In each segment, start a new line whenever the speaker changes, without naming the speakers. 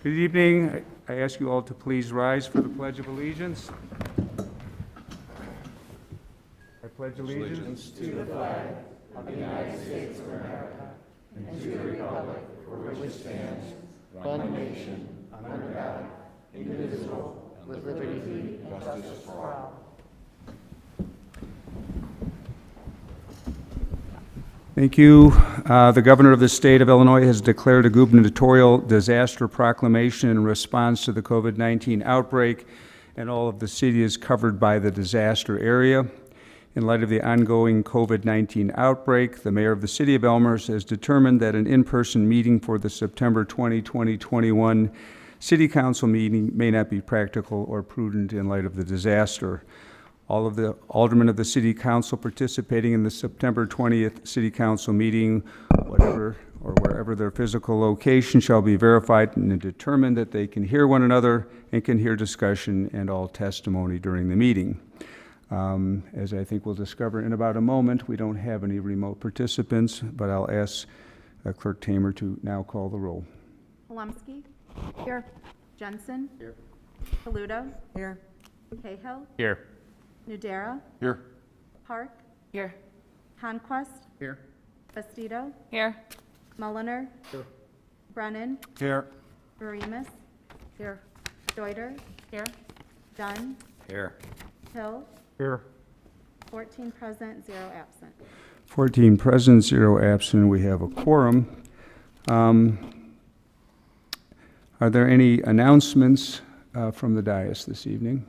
Good evening. I ask you all to please rise for the Pledge of Allegiance. I pledge allegiance to the flag of the United States of America and to the republic for which it stands, one nation, under God, indivisible, with liberty and justice for all. Thank you. The Governor of the State of Illinois has declared a gubernatorial disaster proclamation in response to the COVID-19 outbreak, and all of the city is covered by the disaster area. In light of the ongoing COVID-19 outbreak, the mayor of the city of Elmhurst has determined that an in-person meeting for the September 2021 city council meeting may not be practical or prudent in light of the disaster. All of the aldermen of the City Council participating in the September 20th City Council meeting, whatever or wherever their physical location, shall be verified and determined that they can hear one another and can hear discussion and all testimony during the meeting. As I think we'll discover in about a moment, we don't have any remote participants, but I'll ask Clerk Tamer to now call the roll.
Holomsky. Here. Jensen. Here. Paludo. Here. Cahill.
Here.
Nudera.
Here.
Park.
Here.
Conquest.
Here.
Bastido.
Here.
Mulliner.
Here.
Brennan.
Here.
Remus.
Here.
Deuter.
Here.
Dunn.
Here.
Hill.
Here.
14 present, 0 absent.
14 present, 0 absent. We have a quorum. Are there any announcements from the dais this evening?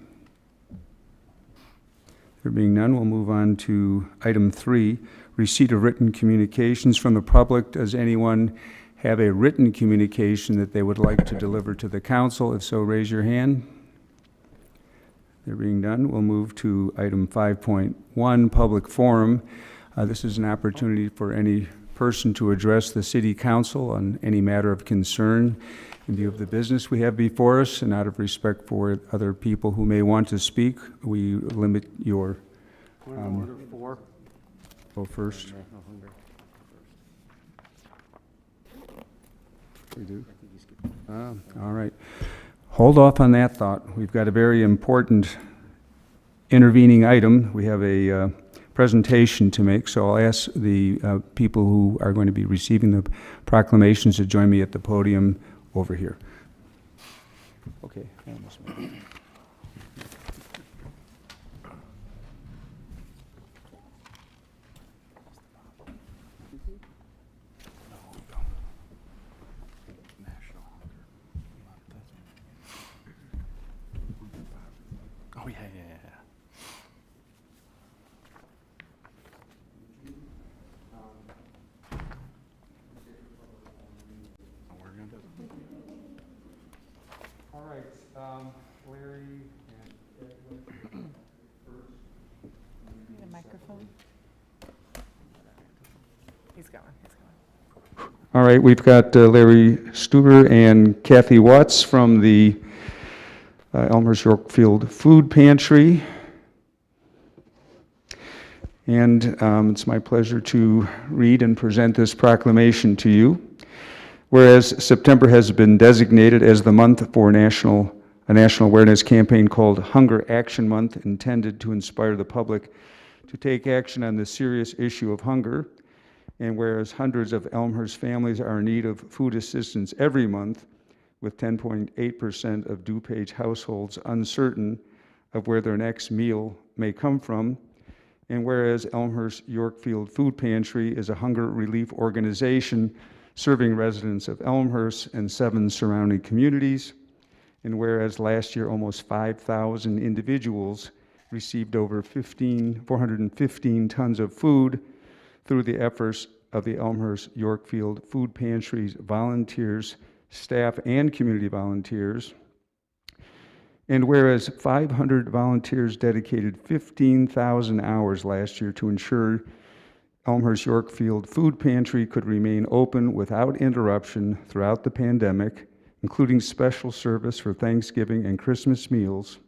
There being none, we'll move on to item 3, receipt of written communications from the public. Does anyone have a written communication that they would like to deliver to the council? If so, raise your hand. There being none, we'll move to item 5.1, public forum. This is an opportunity for any person to address the city council on any matter of concern in view of the business we have before us, and out of respect for other people who may want to speak, we limit your go first. We do? All right. Hold off on that thought. We've got a very important intervening item. We have a presentation to make, so I'll ask the people who are going to be receiving the proclamations to join me at the podium over here. Okay.
Oh, yeah.
All right, Larry and Edwin first.
Need a microphone? He's going.
All right, we've got Larry Stuber and Kathy Watts from the Elmhurst Yorkfield Food Pantry. And it's my pleasure to read and present this proclamation to you. Whereas September has been designated as the month for a national awareness campaign called Hunger Action Month, intended to inspire the public to take action on the serious issue of hunger. And whereas hundreds of Elmhurst families are in need of food assistance every month, with 10.8% of DuPage households uncertain of where their next meal may come from, and whereas Elmhurst Yorkfield Food Pantry is a hunger relief organization serving residents of Elmhurst and 7 surrounding communities, and whereas last year almost 5,000 individuals received over 415 tons of food through the efforts of the Elmhurst Yorkfield Food Pantry's volunteers, staff, and community volunteers, and whereas 500 volunteers dedicated 15,000 hours last year to ensure Elmhurst Yorkfield Food Pantry could remain open without interruption throughout the pandemic, including special service for Thanksgiving and Christmas meals.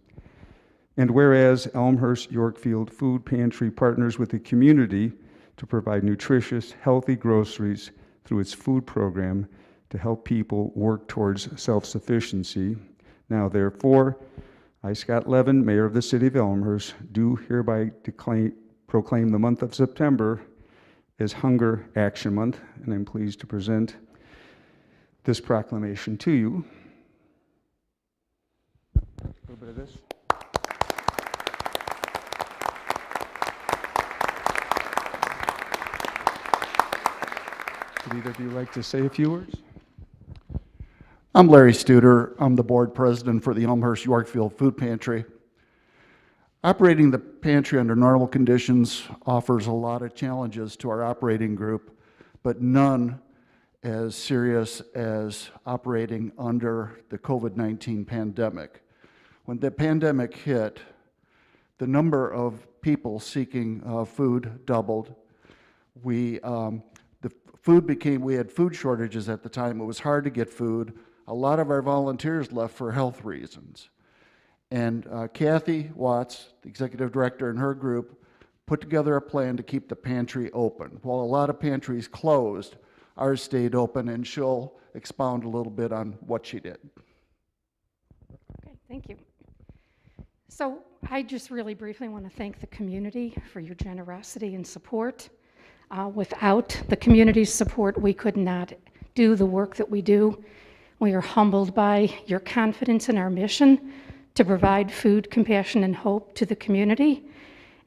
And whereas Elmhurst Yorkfield Food Pantry partners with the community to provide nutritious, healthy groceries through its food program to help people work towards self-sufficiency. Now, therefore, I, Scott Levin, Mayor of the City of Elmhurst, do hereby proclaim the month of September as Hunger Action Month, and I'm pleased to present this proclamation to you. A little bit of this. Would either of you like to say a few words?
I'm Larry Studer. I'm the board president for the Elmhurst Yorkfield Food Pantry. Operating the pantry under normal conditions offers a lot of challenges to our operating group, but none as serious as operating under the COVID-19 pandemic. When the pandemic hit, the number of people seeking food doubled. We had food shortages at the time. It was hard to get food. A lot of our volunteers left for health reasons. And Kathy Watts, the executive director, and her group put together a plan to keep the pantry open. While a lot of pantries closed, ours stayed open, and she'll expound a little bit on what she did.
Okay, thank you. So I just really briefly want to thank the community for your generosity and support. Without the community's support, we could not do the work that we do. We are humbled by your confidence in our mission to provide food, compassion, and hope to the community.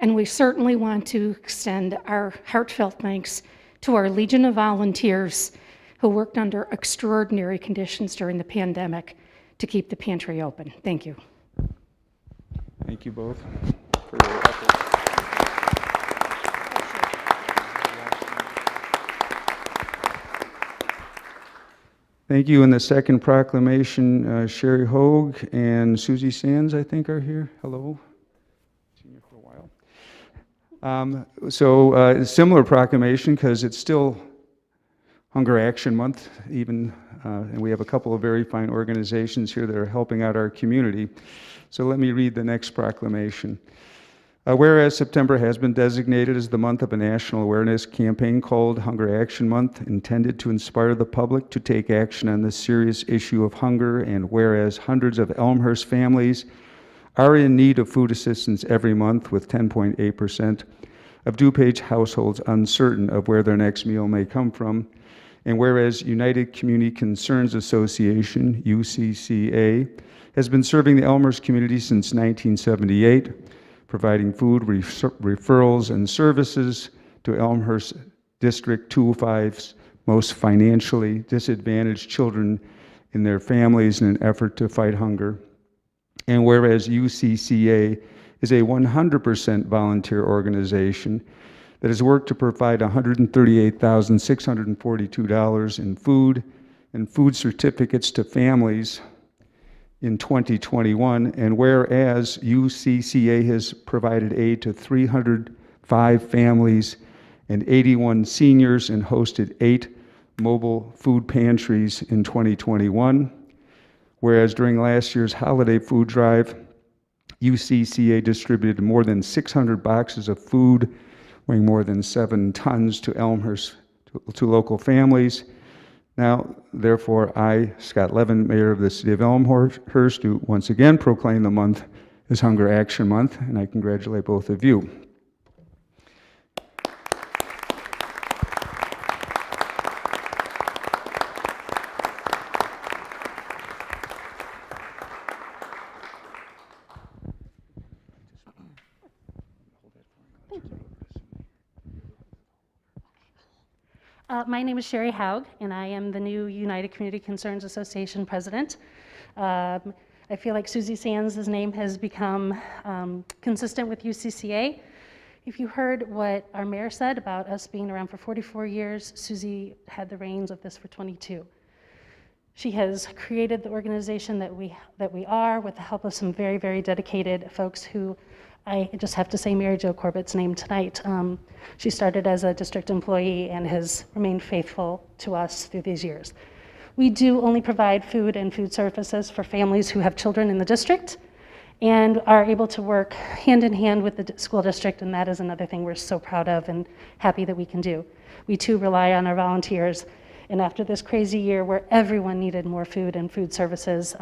And we certainly want to extend our heartfelt thanks to our Legion of Volunteers who worked under extraordinary conditions during the pandemic to keep the pantry open. Thank you.
Thank you both for your efforts. Thank you. And the second proclamation, Sherry Hogue and Susie Sands, I think, are here. Hello. Seen you for a while. Similar proclamation, because it's still Hunger Action Month, even, and we have a couple of very fine organizations here that are helping out our community. So let me read the next proclamation. Whereas September has been designated as the month of a national awareness campaign called Hunger Action Month, intended to inspire the public to take action on this serious issue of hunger, and whereas hundreds of Elmhurst families are in need of food assistance every month, with 10.8% of DuPage households uncertain of where their next meal may come from, and whereas United Community Concerns Association, UCCA, has been serving the Elmhurst community since 1978, providing food referrals and services to Elmhurst District 205's most financially disadvantaged children and their families in an effort to fight hunger. And whereas UCCA is a 100% volunteer organization that has worked to provide $138,642 in food and food certificates to families in 2021, and whereas UCCA has provided aid to 305 families and 81 seniors and hosted 8 mobile food pantries in 2021, whereas during last year's holiday food drive, UCCA distributed more than 600 boxes of food weighing more than 7 tons to Elmhurst, to local families. Now, therefore, I, Scott Levin, Mayor of the City of Elmhurst, do once again proclaim the month as Hunger Action Month, and I congratulate both of you.
My name is Sherry Haug, and I am the new United Community Concerns Association president. I feel like Susie Sands' name has become consistent with UCCA. If you heard what our mayor said about us being around for 44 years, Susie had the reins of this for 22. She has created the organization that we are with the help of some very, very dedicated folks who, I just have to say Mary Jo Corbett's name tonight. She started as a district employee and has remained faithful to us through these years. We do only provide food and food services for families who have children in the district and are able to work hand in hand with the school district, and that is another thing we're so proud of and happy that we can do. We too rely on our volunteers And after this crazy year where everyone needed more food and food services,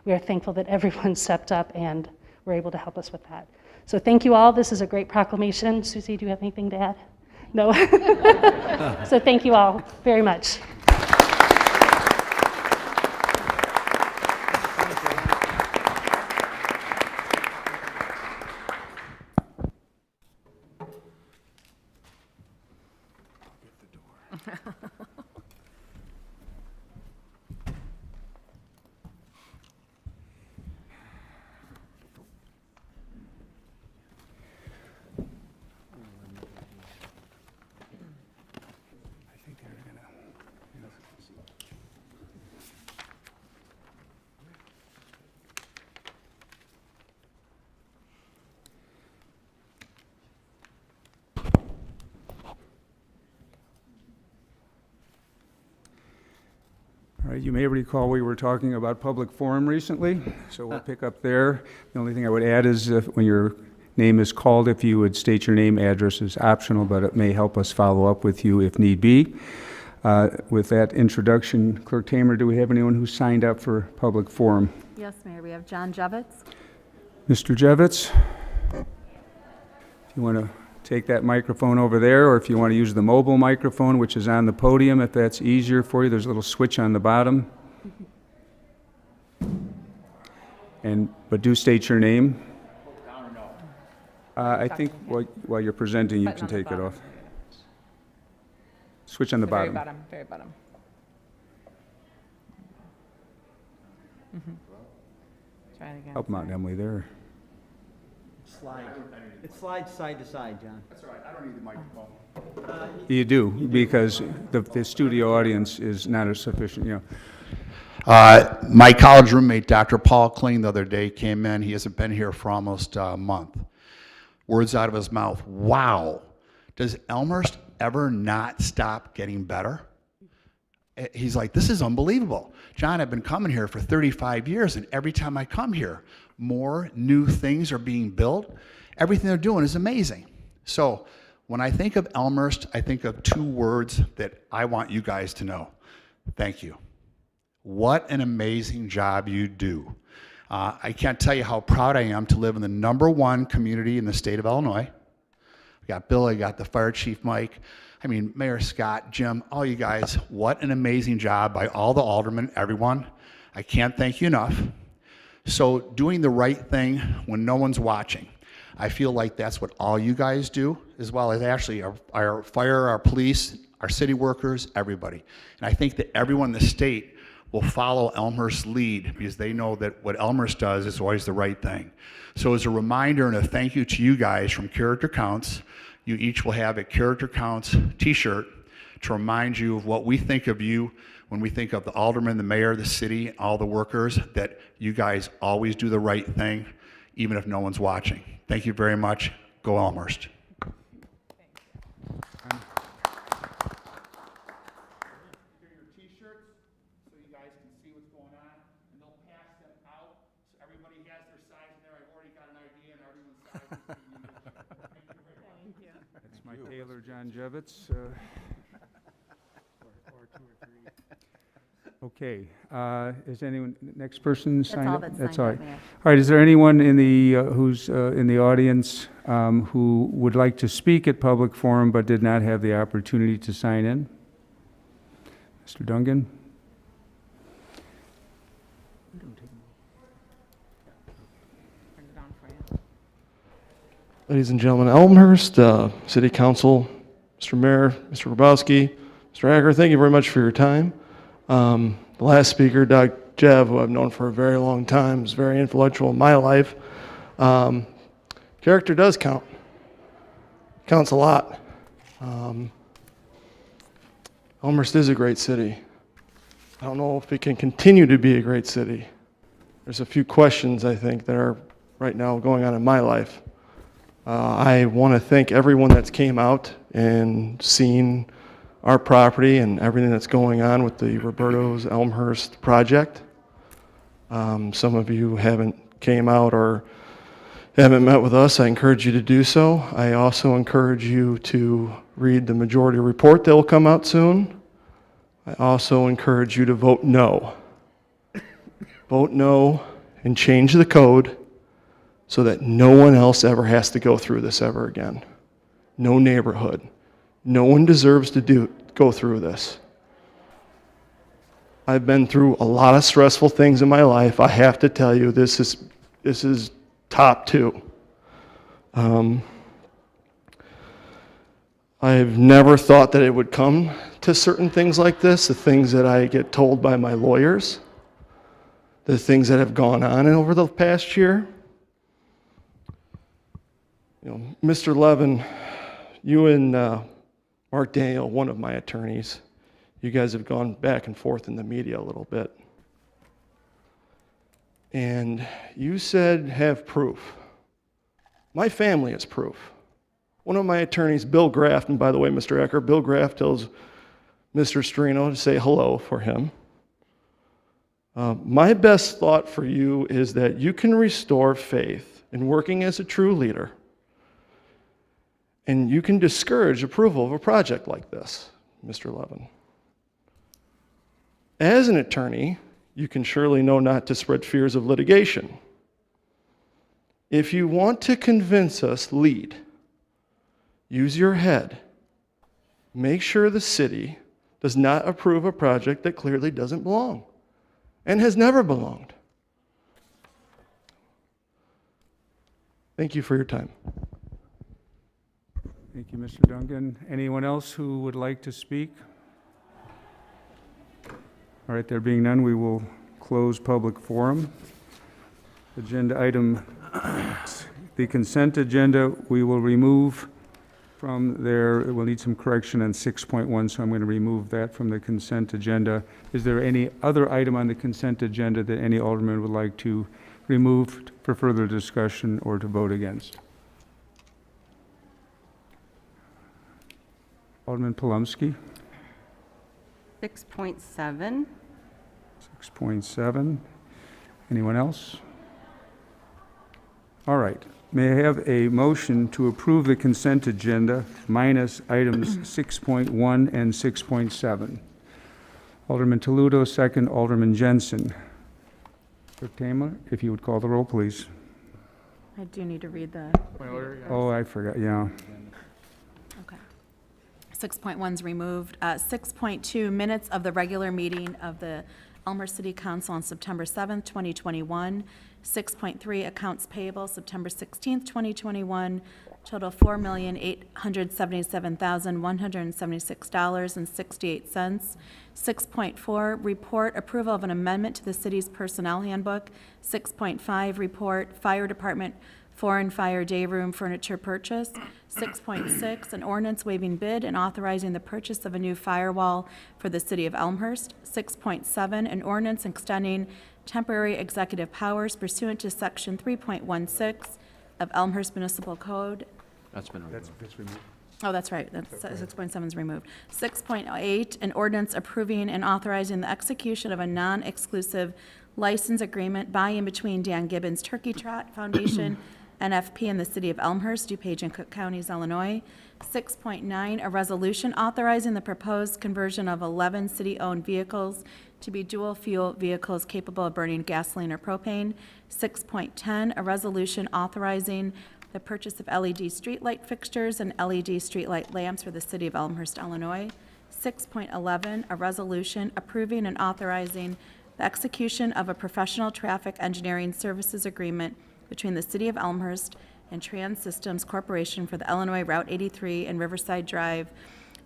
we are thankful that everyone stepped up and were able to help us with that. So thank you all. This is a great proclamation. Susie, do you have anything to add? No? So thank you all very much.
All right, you may recall we were talking about public forum recently, so we'll pick up there. The only thing I would add is when your name is called, if you would state your name, address is optional, but it may help us follow up with you if need be. With that introduction, Clerk Tamer, do we have anyone who signed up for public forum?
Yes, Mayor, we have John Jevitz.
Mr. Jevitz, if you want to take that microphone over there, or if you want to use the mobile microphone, which is on the podium, if that's easier for you, there's a little switch on the bottom. But do state your name. I think while you're presenting, you
Button
can
on the
take it
bottom.
off. Switch on the
Very
bottom.
bottom, very bottom. Try it again.
Help 'em out, Emily, there.
It slides side to side, John.
You do, because the studio audience is not as sufficient, you know.
My college roommate, Dr. Paul Kling, the other day came in. He hasn't been here for almost a month. Words out of his mouth, wow, does Elmhurst ever not stop getting better? He's like, this is unbelievable. John, I've been coming here for 35 years, and every time I come here, more new things are being built. Everything they're doing is amazing. So when I think of Elmhurst, I think of two words that I want you guys to know. Thank you. What an amazing job you do. I can't tell you how proud I am to live in the #1 community in the state of Illinois. I got Bill, I got the fire chief, Mike. I mean, Mayor Scott, Jim, all you guys, what an amazing job by all the aldermen, everyone. I can't thank you enough. So doing the right thing when no one's watching. I feel like that's what all you guys do, as well as actually our fire, our police, our city workers, everybody. And I think that everyone in the state will follow Elmhurst's lead because they know that what Elmhurst does is always the right thing. So as a reminder and a thank you to you guys from Character Counts, you each will have a Character Counts t-shirt to remind you of what we think of you when we think of the alderman, the mayor, the city, all the workers, that you guys always do the right thing, even if no one's watching. Thank you very much. Go Elmhurst.
That's my tailor, John Jevitz. Okay, is anyone, next person signed up?
that's
all
signed
right.
up, Mayor.
All right, is there anyone in the, who's in the audience who would like to speak at public forum but did not have the opportunity to sign in? Mr. Dungan?
Turn it on for you.
Ladies and gentlemen, Elmhurst, City Council, Mr. Mayor, Mr. Grabowski, Mr. Acker, thank you very much for your time. The last speaker, Doug Jev, who I've known for a very long time, is very influential in my life. Character does count. Counts a lot. Elmhurst is a great city. I don't know if it can continue to be a great city. There's a few questions, I think, that are right now going on in my life. I want to thank everyone that's came out and seen our property and everything that's going on with the Roberto's Elmhurst project. Some of you haven't came out or haven't met with us. I encourage you to do so. I also encourage you to read the majority report that will come out soon. I also encourage you to vote no. Vote no and change the code so that no one else ever has to go through this ever again. No neighborhood. No one deserves to go through this. I've been through a lot of stressful things in my life. I have to tell you, this is top 2. I've never thought that it would come to certain things like this, the things that I get told by my lawyers, the things that have gone on over the past year. You know, Mr. Levin, you and Mark Daniel, one of my attorneys, you guys have gone back and forth in the media a little bit. And you said have proof. My family is proof. One of my attorneys, Bill Graft, and by the way, Mr. Ecker, Bill Graft tells Mr. Strino to say hello for him. My best thought for you is that you can restore faith in working as a true leader, and you can discourage approval of a project like this, Mr. Levin. As an attorney, you can surely know not to spread fears of litigation. If you want to convince us, lead. Use your head. Make sure the city does not approve a project that clearly doesn't belong and has never belonged. Thank you for your time.
Thank you, Mr. Duncan. Anyone else who would like to speak? All right, there being none, we will close public forum. Agenda item, the consent agenda, we will remove from there. We'll need some correction on 6.1, so I'm going to remove that from the consent agenda. Is there any other item on the consent agenda that any alderman would like to remove for further discussion or to vote against? Alderman Palumsky.
6.7.
6.7. Anyone else? All right. May I have a motion to approve the consent agenda minus items 6.1 and 6.7? Alderman Toledo, second. Alderman Jensen. Clerk Taylor, if you would call the roll, please.
I do need to read the,
Oh, I forgot, yeah.
okay. 6.1 is removed. 6.2, minutes of the regular meeting of the Elmhurst City Council on September 7th, 2021. 6.3, accounts payable, September 16th, 2021, total $4,877,176.68. 6.4, report approval of an amendment to the city's personnel handbook. 6.5, report fire department foreign fire day room furniture purchase. 6.6, an ordinance waiving bid and authorizing the purchase of a new firewall for the city of Elmhurst. 6.7, an ordinance extending temporary executive powers pursuant to Section 3.16 of Elmhurst Municipal Code.
That's been removed.
That's removed.
Oh, that's right, that's 6.7 is removed. 6.8, an ordinance approving and authorizing the execution of a non-exclusive license agreement by and between Dan Gibbons Turkey Trot Foundation, NFP, and the city of Elmhurst, DuPage and Cook Counties, Illinois. 6.9, a resolution authorizing the proposed conversion of 11 city-owned vehicles to be dual-fuel vehicles capable of burning gasoline or propane. 6.10, a resolution authorizing the purchase of LED streetlight fixtures and LED streetlight lamps for the city of Elmhurst, Illinois. 6.11, a resolution approving and authorizing the execution of a professional traffic engineering services agreement between the city of Elmhurst and Trans Systems Corporation for the Illinois Route 83 and Riverside Drive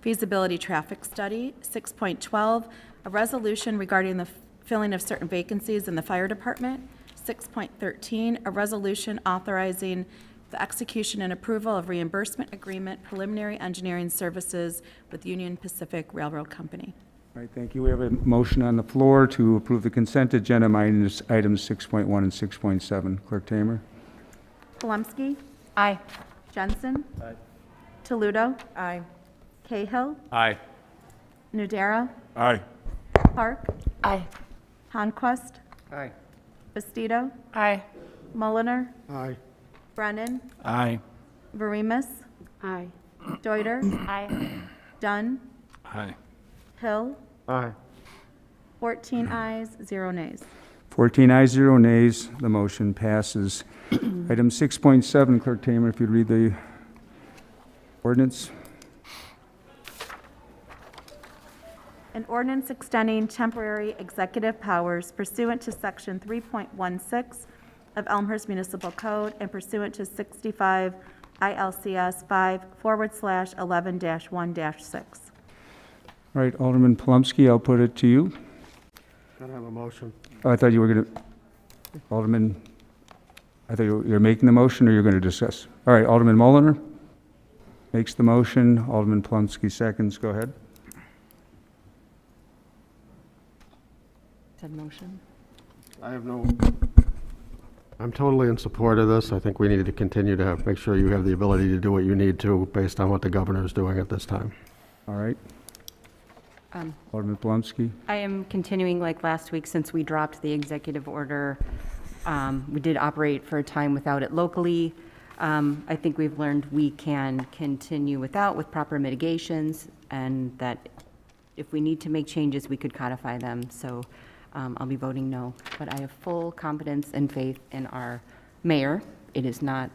feasibility traffic study. 6.12, a resolution regarding the filling of certain vacancies in the fire department. 6.13, a resolution authorizing the execution and approval of reimbursement agreement preliminary engineering services with Union Pacific Railroad Company.
All right, thank you. We have a motion on the floor to approve the consent agenda minus items 6.1 and 6.7. Clerk Tamer.
Palumsky.
Aye.
Jensen. Aye. Toledo.
Aye.
Cahill.
Aye.
Nudera.
Aye.
Park.
Aye.
Honquist.
Aye.
Bastido.
Aye.
Mulliner.
Aye.
Brennan.
Aye.
Verimus.
Aye.
Deuter.
Aye.
Dunn.
Aye.
Hill.
Aye.
14 ayes, 0 nays.
14 ayes, 0 nays. The motion passes. Item 6.7, Clerk Tamer, if you'd read the ordinance.
An ordinance extending temporary executive powers pursuant to Section 3.16 of Elmhurst Municipal Code and pursuant to 65 ILCS 5/11-1-6.
All right, Alderman Palumsky, I'll put it to you.
Can I have a motion?
Oh, I thought you were going to, Alderman, I thought you were making the motion or you're going to discuss? All right, Alderman Mulliner makes the motion. Alderman Palumsky seconds. Go ahead.
Said motion.
I'm totally in support of this. I think we need to continue to make sure you have the ability to do what you need to based on what the governor is doing at this time.
All right. Alderman Palumsky.
I am continuing like last week since we dropped the executive order. We did operate for a time without it locally. I think we've learned we can continue without with proper mitigations, and that if we need to make changes, we could codify them. So I'll be voting no. But I have full confidence and faith in our mayor. It is not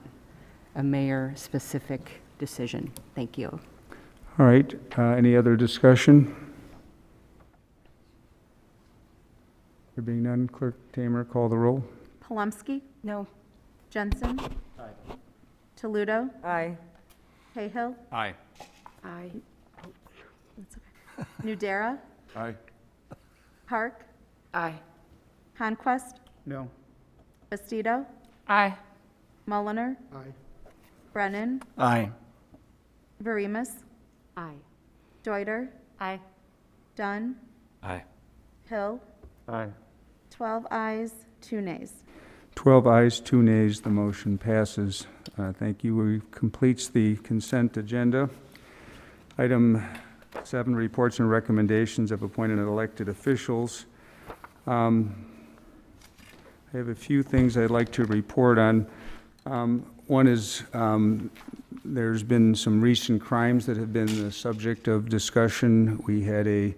a mayor-specific decision. Thank you.
All right. Any other discussion? There being none, Clerk Tamer, call the roll.
Palumsky,
No.
Jensen. Toledo,
Aye.
Cahill,
Aye.
Aye. Nudera,
Aye.
Park,
Aye.
Conquest,
No.
Bastido,
Aye.
Mulliner,
Aye.
Brennan,
Aye.
Varimus,
Aye.
Deuter,
Aye.
Dunn,
Aye.
Hill,
Aye.
12 ayes, 2 nays.
12 ayes, 2 nays. The motion passes. Thank you. We completes the consent agenda. Item 7, reports and recommendations of appointed and elected officials. I have a few things I'd like to report on. One is there's been some recent crimes that have been the subject of discussion. We had a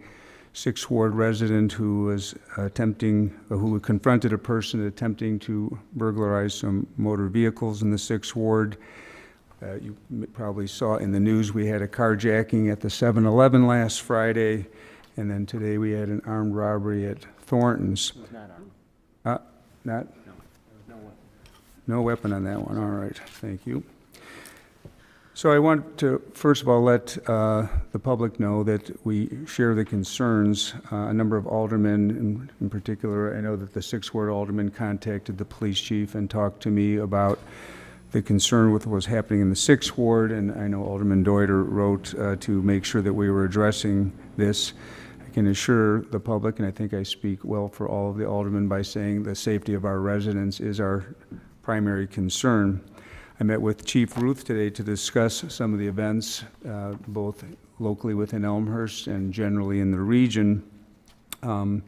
6th Ward resident who was who confronted a person attempting to burglarize some motor vehicles in the 6th Ward. You probably saw in the news we had a carjacking at the 7-Eleven last Friday, and then today we had an armed robbery at Thornton's.
It was not armed.
Not?
No, there was no weapon.
No weapon on that one. All right, thank you. So I want to, first of all, let the public know that we share the concerns. A number of aldermen, in particular, I know that the 6th Ward alderman contacted the police chief and talked to me about the concern with what was happening in the 6th Ward, and I know Alderman Deuter wrote to make sure that we were addressing this. I can assure the public, and I think I speak well for all of the aldermen by saying the safety of our residents is our primary concern. I met with Chief Ruth today to discuss some of the events, both locally within Elmhurst and generally in the region. I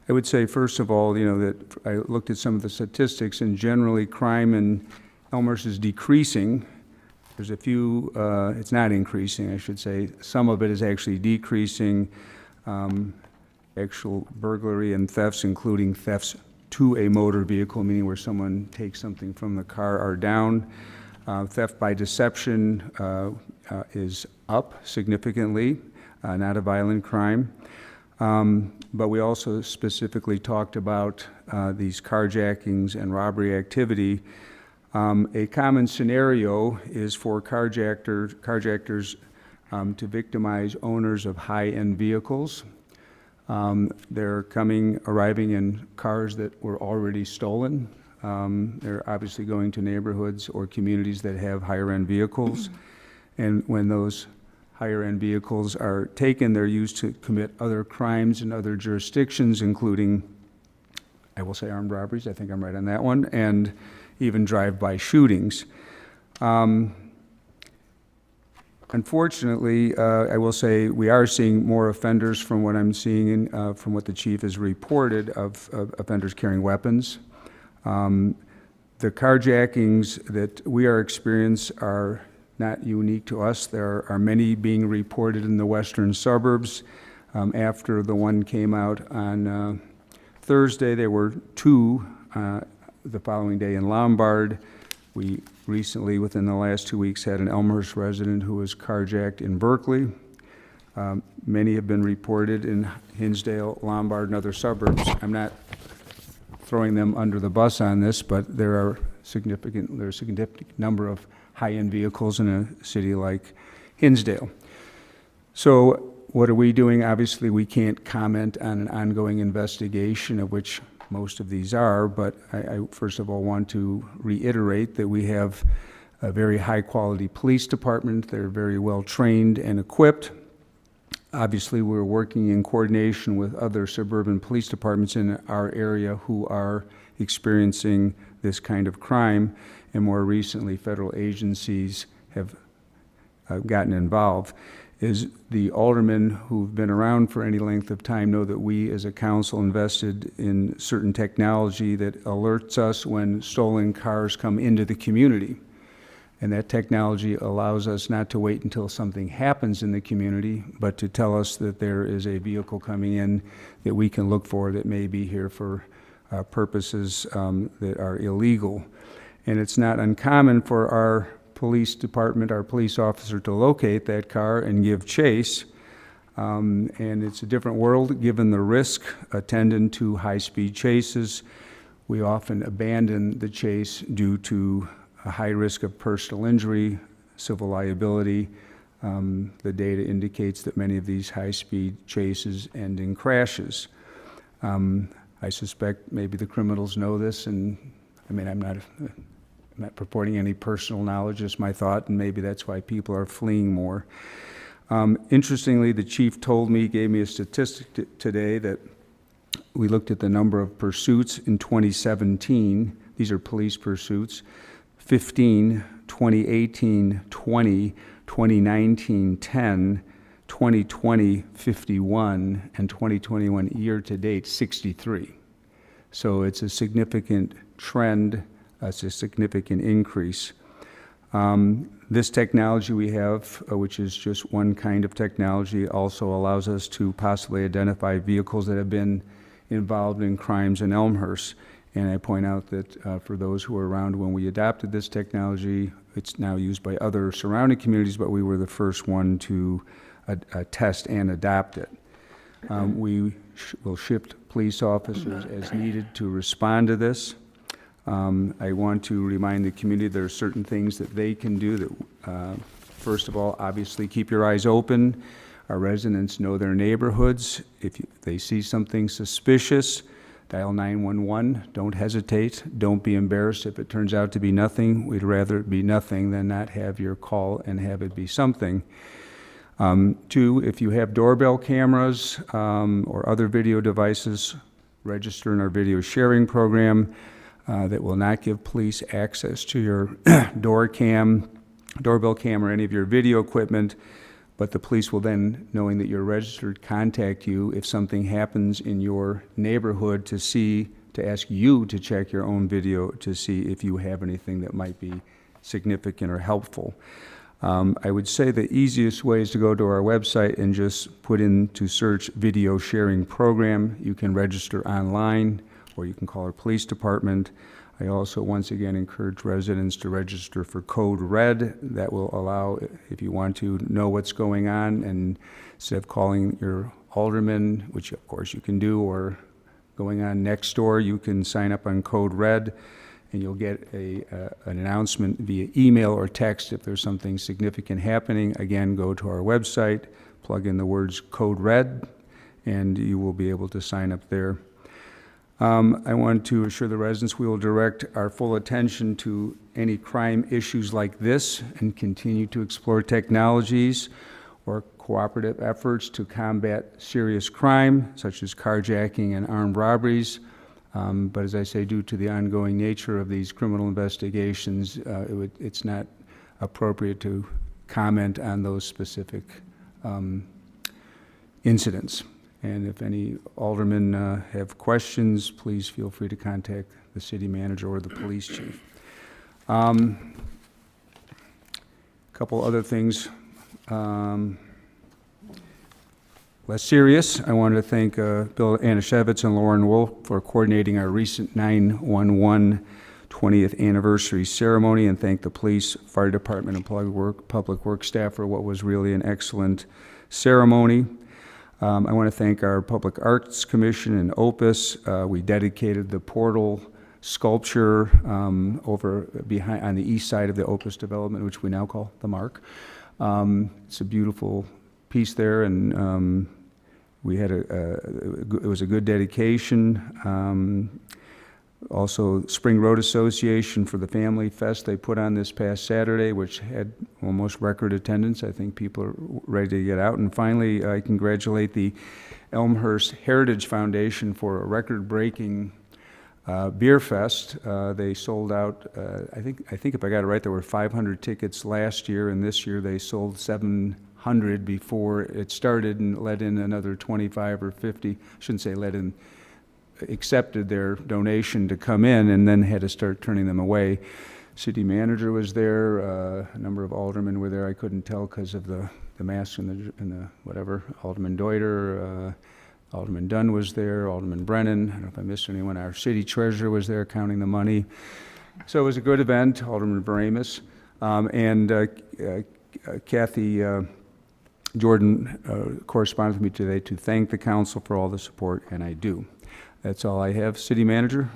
would say, first of all, that I looked at some of the statistics, and generally crime in Elmhurst is decreasing. There's a few, it's not increasing, I should say. Some of it is actually decreasing. Actual burglary and thefts, including thefts to a motor vehicle, meaning where someone takes something from the car, are down. Theft by deception is up significantly, not a violent crime. But we also specifically talked about these carjackings and robbery activity. A common scenario is for carjackers to victimize owners of high-end vehicles. They're arriving in cars that were already stolen. They're obviously going to neighborhoods or communities that have higher-end vehicles. And when those higher-end vehicles are taken, they're used to commit other crimes in other jurisdictions, including, I will say, armed robberies. I think I'm right on that one, and even drive-by shootings. Unfortunately, I will say we are seeing more offenders from what I'm seeing, from what the chief has reported, of offenders carrying weapons. The carjackings that we are experiencing are not unique to us. There are many being reported in the western suburbs. After the one came out on Thursday, there were two the following day in Lombard. We recently, within the last 2 weeks, had an Elmhurst resident who was carjacked in Berkeley. Many have been reported in Hinsdale, Lombard, and other suburbs. I'm not throwing them under the bus on this, but there's a significant number of high-end vehicles in a city like Hinsdale. So what are we doing? Obviously, we can't comment on an ongoing investigation, of which most of these are, but I first of all want to reiterate that we have a very high-quality police department. They're very well-trained and equipped. Obviously, we're working in coordination with other suburban police departments in our area who are experiencing this kind of crime, and more recently, federal agencies have gotten involved. Is the aldermen who've been around for any length of time know that we as a council invested in certain technology that alerts us when stolen cars come into the community. And that technology allows us not to wait until something happens in the community, but to tell us that there is a vehicle coming in that we can look for that may be here for purposes that are illegal. And it's not uncommon for our police department, our police officer, to locate that car and give chase. And it's a different world given the risk attendant to high-speed chases. We often abandon the chase due to a high risk of personal injury, civil liability. The data indicates that many of these high-speed chases end in crashes. I suspect maybe the criminals know this, and I mean, I'm not purporting any personal knowledge, just my thought, and maybe that's why people are fleeing more. Interestingly, the chief gave me a statistic today that we looked at the number of pursuits in 2017. These are police pursuits. 15, 2018, 20, 2019, 10, 2020, 51, and 2021 year-to-date, 63. So it's a significant trend. It's a significant increase. This technology we have, which is just one kind of technology, also allows us to possibly identify vehicles that have been involved in crimes in Elmhurst. And I point out that for those who were around when we adopted this technology, it's now used by other surrounding communities, but we were the first one to test and adopt it. We will shift police officers as needed to respond to this. I want to remind the community there are certain things that they can do that, first of all, obviously keep your eyes open. Our residents know their neighborhoods. If they see something suspicious, dial 911. Don't hesitate. Don't be embarrassed if it turns out to be nothing. We'd rather it be nothing than not have your call and have it be something. Two, if you have doorbell cameras or other video devices, register in our video sharing program that will not give police access to your doorbell cam, or any of your video equipment. But the police will then, knowing that you're registered, contact you if something happens in your neighborhood to ask you to check your own video to see if you have anything that might be significant or helpful. I would say the easiest way is to go to our website and just put into search video sharing program. You can register online, or you can call our police department. I also, once again, encourage residents to register for Code Red. That will allow, if you want to know what's going on, and instead of calling your alderman, which of course you can do, or going on next door, you can sign up on Code Red, and you'll get an announcement via email or text if there's something significant happening. Again, go to our website, plug in the words Code Red, and you will be able to sign up there. I want to assure the residents we will direct our full attention to any crime issues like this and continue to explore technologies or cooperative efforts to combat serious crime, such as carjacking and armed robberies. But as I say, due to the ongoing nature of these criminal investigations, it's not appropriate to comment on those specific incidents. And if any aldermen have questions, please feel free to contact the city manager or the police chief. A couple other things. less serious, I wanted to thank Bill Anashevitz and Lauren Wolf for coordinating our recent 911 20th anniversary ceremony, and thank the police, fire department, and public works staff for what was really an excellent ceremony. I want to thank our Public Arts Commission and Opus. We dedicated the portal sculpture over behind on the east side of the Opus development, which we now call the Mark. It's a beautiful piece there, and we had it was a good dedication. Also, Spring Road Association for the Family Fest they put on this past Saturday, which had almost record attendance. I think people are ready to get out. And finally, I congratulate the Elmhurst Heritage Foundation for a record-breaking beer fest. They sold out, I think if I got it right, there were 500 tickets last year, and this year they sold 700 before it started and let in another 25 or 50. I shouldn't say let in, accepted their donation to come in and then had to start turning them away. City manager was there, a number of aldermen were there. I couldn't tell because of the mask and the whatever. Alderman Deuter, Alderman Dunn was there, Alderman Brennan. I don't know if I missed anyone. Our city treasurer was there counting the money. So it was a good event. Alderman Varamis. And Kathy Jordan corresponded with me today to thank the council for all the support, and I do. That's all I have. City manager?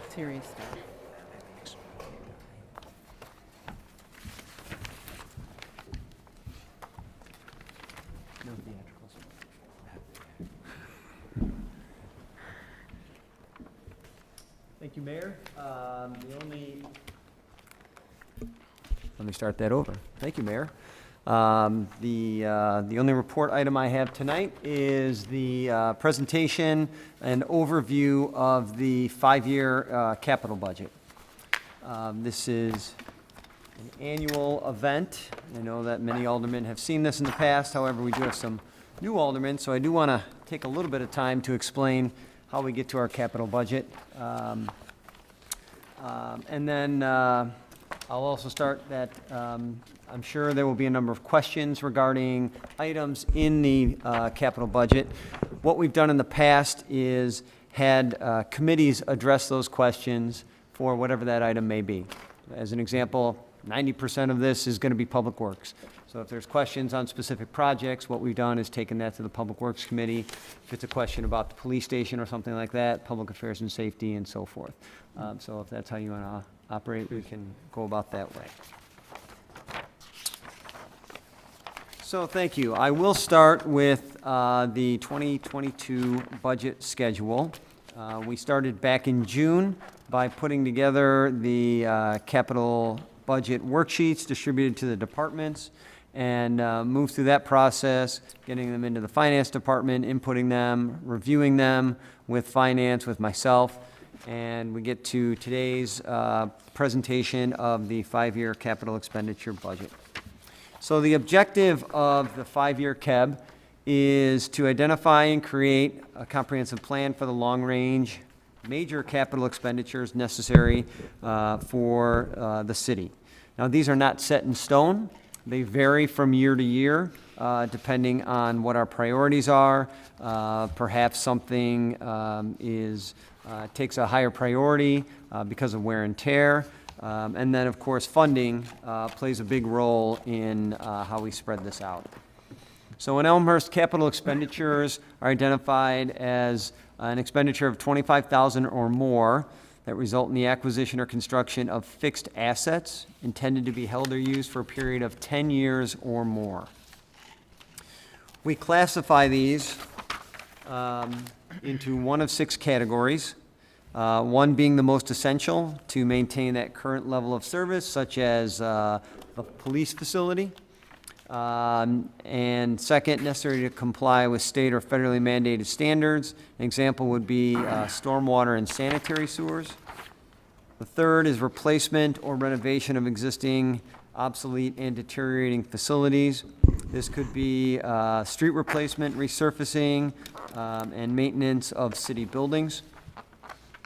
Serious stuff.
No theatricals. Thank you, Mayor. Let me start that over. Thank you, Mayor. The only report item I have tonight is the presentation and overview of the 5-year capital budget. This is an annual event. I know that many aldermen have seen this in the past. However, we do have some new aldermen, so I do want to take a little bit of time to explain how we get to our capital budget. And then I'll also start that I'm sure there will be a number of questions regarding items in the capital budget. What we've done in the past is had committees address those questions for whatever that item may be. As an example, 90% of this is going to be Public Works. So if there's questions on specific projects, what we've done is taken that to the Public Works Committee. If it's a question about the police station or something like that, Public Affairs and Safety and so forth. So if that's how you want to operate, we can go about that way. So thank you. I will start with the 2022 budget schedule. We started back in June by putting together the capital budget worksheets distributed to the departments and moved through that process, getting them into the finance department, inputting them, reviewing them with finance, with myself, and we get to today's presentation of the 5-year capital expenditure budget. So the objective of the 5-year CAB is to identify and create a comprehensive plan for the long-range major capital expenditures necessary for the city. Now, these are not set in stone. They vary from year to year, depending on what our priorities are. Perhaps something takes a higher priority because of wear and tear. And then, of course, funding plays a big role in how we spread this out. So in Elmhurst, capital expenditures are identified as an expenditure of $25,000 or more that result in the acquisition or construction of fixed assets intended to be held or used for a period of 10 years or more. We classify these into one of 6 categories. One being the most essential to maintain that current level of service, such as the police facility. And second, necessary to comply with state or federally mandated standards. An example would be stormwater and sanitary sewers. The third is replacement or renovation of existing obsolete and deteriorating facilities. This could be street replacement, resurfacing, and maintenance of city buildings.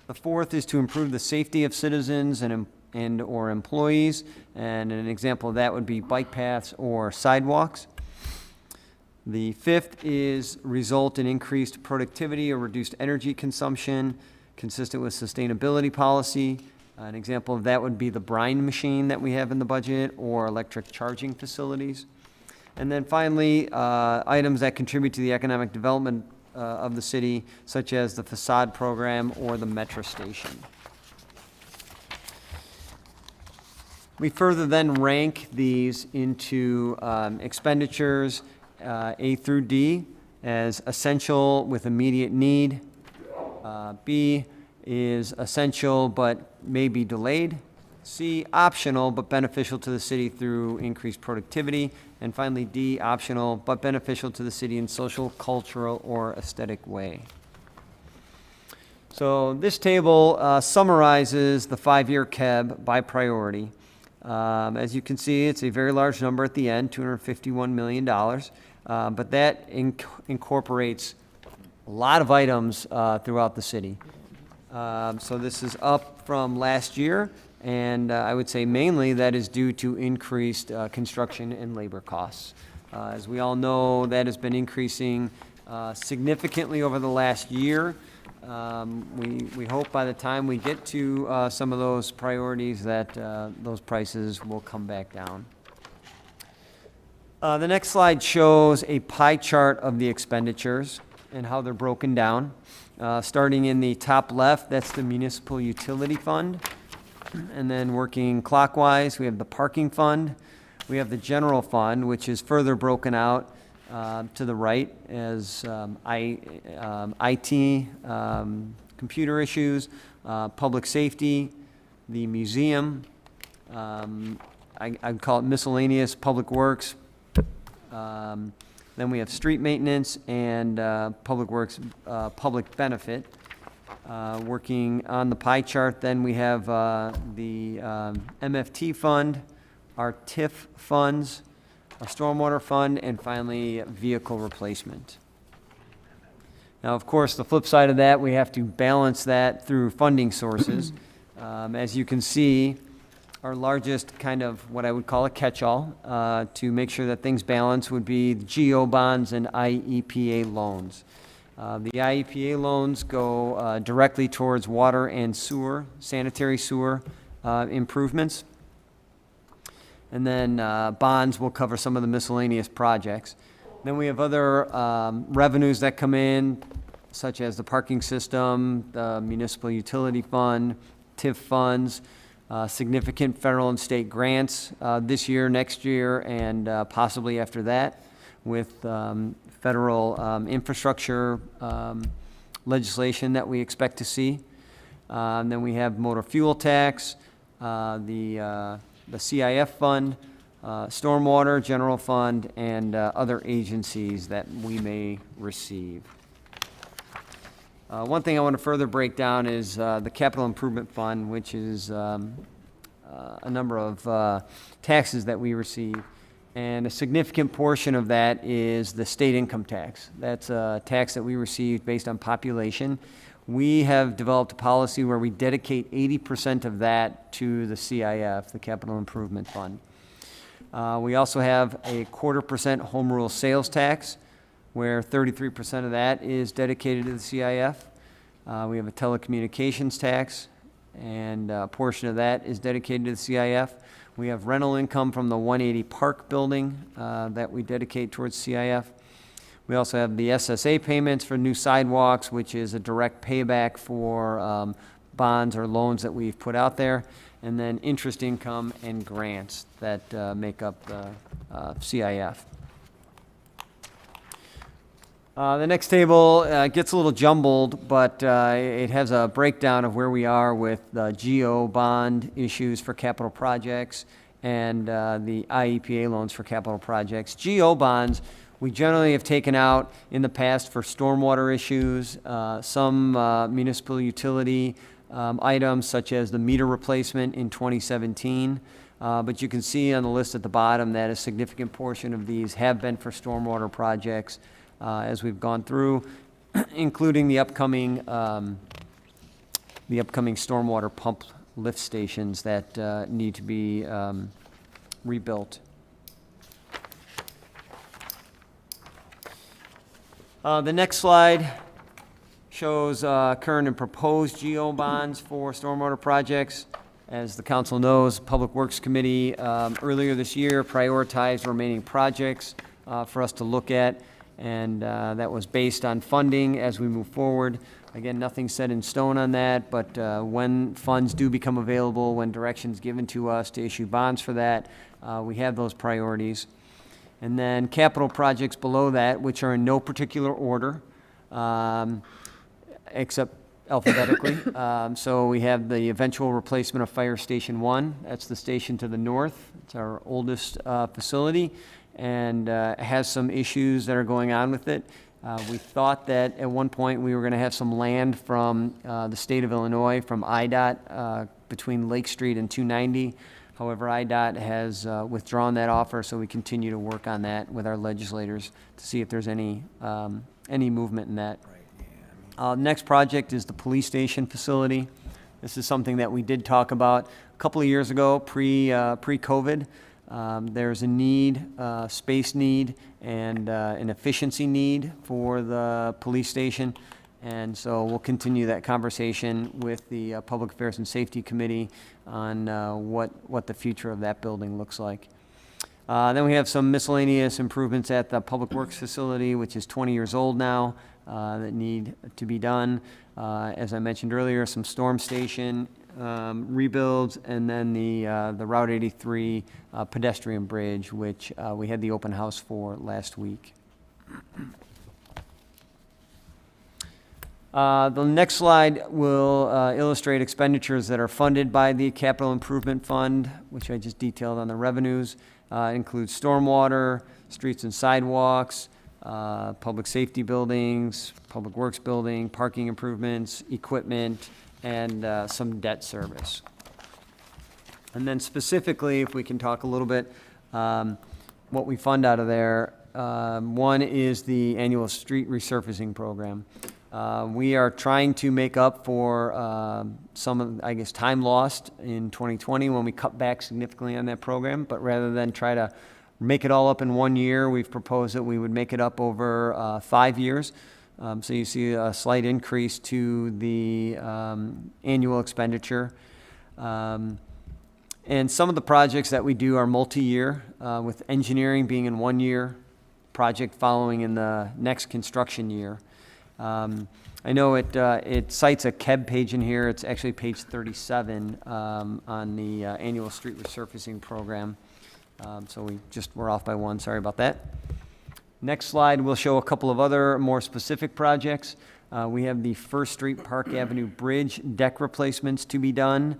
The fourth is to improve the safety of citizens and/or employees, and an example of that would be bike paths or sidewalks. The fifth is result in increased productivity or reduced energy consumption consistent with sustainability policy. An example of that would be the brine machine that we have in the budget or electric charging facilities. And then finally, items that contribute to the economic development of the city, such as the facade program or the metro station. We further then rank these into expenditures A through D as essential with immediate need. B is essential but may be delayed. C, optional but beneficial to the city through increased productivity. And finally, D, optional but beneficial to the city in social, cultural, or aesthetic way. So this table summarizes the 5-year KEB by priority. As you can see, it's a very large number at the end, $251 million. But that incorporates a lot of items throughout the city. So this is up from last year, and I would say mainly that is due to increased construction and labor costs. As we all know, that has been increasing significantly over the last year. We hope by the time we get to some of those priorities that those prices will come back down. The next slide shows a pie chart of the expenditures and how they're broken down. Starting in the top left, that's the municipal utility fund. And then working clockwise, we have the parking fund. We have the general fund, which is further broken out to the right as IT, computer issues, public safety, the museum. I'd call it miscellaneous public works. Then we have street maintenance and public works, public benefit. Working on the pie chart, then we have the MFT fund, our TIF funds, our stormwater fund, and finally vehicle replacement. Now, of course, the flip side of that, we have to balance that through funding sources. As you can see, our largest kind of what I would call a catch-all to make sure that things balance would be GO bonds and IEPA loans. The IEPA loans go directly towards water and sewer, sanitary sewer improvements. And then bonds will cover some of the miscellaneous projects. Then we have other revenues that come in, such as the parking system, the municipal utility fund, TIF funds, significant federal and state grants this year, next year, and possibly after that, with federal infrastructure legislation that we expect to see. Then we have motor fuel tax, the CIF fund, stormwater, general fund, and other agencies that we may receive. One thing I want to further break down is the capital improvement fund, which is a number of taxes that we receive. And a significant portion of that is the state income tax. That's a tax that we receive based on population. We have developed a policy where we dedicate 80% of that to the CIF, the Capital Improvement Fund. We also have a 0.25% home rule sales tax, where 33% of that is dedicated to the CIF. We have a telecommunications tax, and a portion of that is dedicated to the CIF. We have rental income from the 180 Park building that we dedicate towards CIF. We also have the SSA payments for new sidewalks, which is a direct payback for bonds or loans that we've put out there. And then interest income and grants that make up the CIF. The next table gets a little jumbled, but it has a breakdown of where we are with the GO bond issues for capital projects and the IEPA loans for capital projects. GO bonds, we generally have taken out in the past for stormwater issues, some municipal utility items such as the meter replacement in 2017. But you can see on the list at the bottom that a significant portion of these have been for stormwater projects as we've gone through. including the upcoming stormwater pump lift stations that need to be rebuilt. The next slide shows current and proposed GO bonds for stormwater projects. As the council knows, Public Works Committee earlier this year prioritized remaining projects for us to look at, and that was based on funding as we move forward. Again, nothing set in stone on that, but when funds do become available, when direction's given to us to issue bonds for that, we have those priorities. And then capital projects below that, which are in no particular order, except alphabetically. So we have the eventual replacement of Fire Station 1. That's the station to the north. It's our oldest facility, and has some issues that are going on with it. We thought that at one point we were going to have some land from the state of Illinois, from IDOT, between Lake Street and 290. However, IDOT has withdrawn that offer, so we continue to work on that with our legislators to see if there's any movement in that. Next project is the police station facility. This is something that we did talk about a couple of years ago, pre-COVID. There's a need, space need, and an efficiency need for the police station. And so we'll continue that conversation with the Public Affairs and Safety Committee on what the future of that building looks like. Then we have some miscellaneous improvements at the Public Works facility, which is 20 years old now, that need to be done. As I mentioned earlier, some storm station rebuilds, and then the Route 83 pedestrian bridge, which we had the open house for last week. The next slide will illustrate expenditures that are funded by the Capital Improvement Fund, which I just detailed on the revenues. It includes stormwater, streets and sidewalks, public safety buildings, public works building, parking improvements, equipment, and some debt service. And then specifically, if we can talk a little bit, what we fund out of there, one is the annual street resurfacing program. We are trying to make up for some of, I guess, time lost in 2020 when we cut back significantly on that program. But rather than try to make it all up in 1 year, we've proposed that we would make it up over 5 years. So you see a slight increase to the annual expenditure. And some of the projects that we do are multi-year, with engineering being in 1 year, project following in the next construction year. I know it cites a KEB page in here. It's actually page 37 on the annual street resurfacing program. So we're off by one. Sorry about that. Next slide will show a couple of other more specific projects. We have the First Street Park Avenue Bridge deck replacements to be done.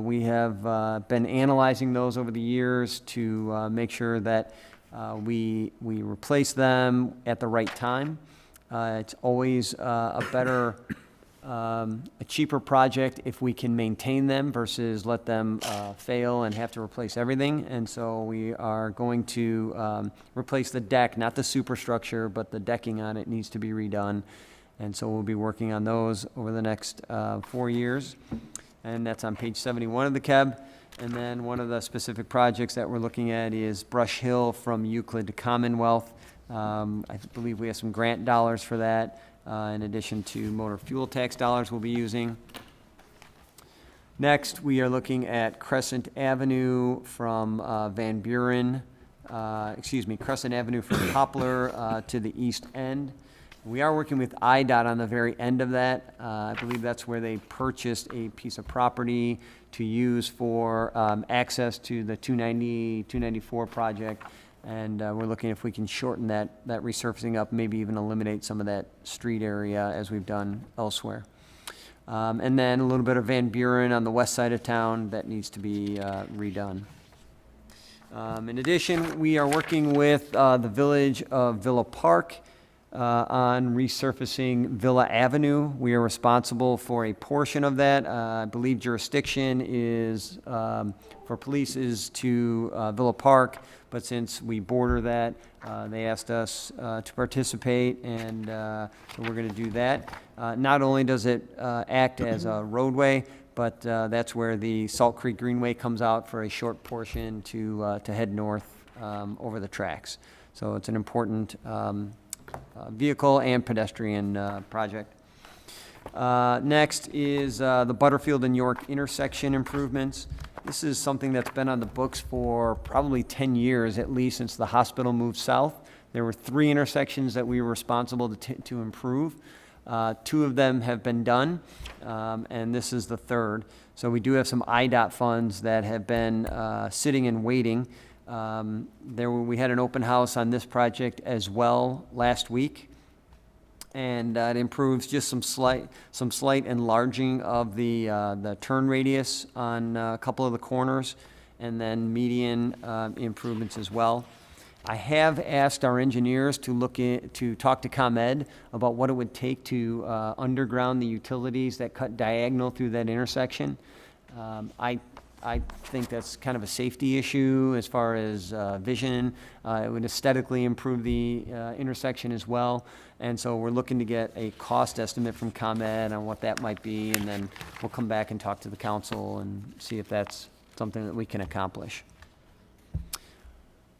We have been analyzing those over the years to make sure that we replace them at the right time. It's always a cheaper project if we can maintain them versus let them fail and have to replace everything. And so we are going to replace the deck, not the superstructure, but the decking on it needs to be redone. And so we'll be working on those over the next 4 years. And that's on page 71 of the KEB. And then one of the specific projects that we're looking at is Brush Hill from Euclid to Commonwealth. I believe we have some grant dollars for that, in addition to motor fuel tax dollars we'll be using. Next, we are looking at Crescent Avenue from Crescent Avenue from Poplar to the east end. We are working with IDOT on the very end of that. I believe that's where they purchased a piece of property to use for access to the 294 project. And we're looking if we can shorten that resurfacing up, maybe even eliminate some of that street area as we've done elsewhere. And then a little bit of Van Buren on the west side of town that needs to be redone. In addition, we are working with the village of Villa Park on resurfacing Villa Avenue. We are responsible for a portion of that. I believe jurisdiction is, for police is to Villa Park, but since we border that, they asked us to participate, and so we're going to do that. Not only does it act as a roadway, but that's where the Salt Creek Greenway comes out for a short portion to head north over the tracks. So it's an important vehicle and pedestrian project. Next is the Butterfield and York intersection improvements. This is something that's been on the books for probably 10 years, at least since the hospital moved south. There were 3 intersections that we were responsible to improve. 2 of them have been done, and this is the 3rd. So we do have some IDOT funds that have been sitting and waiting. We had an open house on this project as well last week, and it improves just some slight enlarging of the turn radius on a couple of the corners, and then median improvements as well. I have asked our engineers to talk to ComEd about what it would take to underground the utilities that cut diagonal through that intersection. I think that's kind of a safety issue as far as vision. It would aesthetically improve the intersection as well. And so we're looking to get a cost estimate from ComEd on what that might be, and then we'll come back and talk to the council and see if that's something that we can accomplish.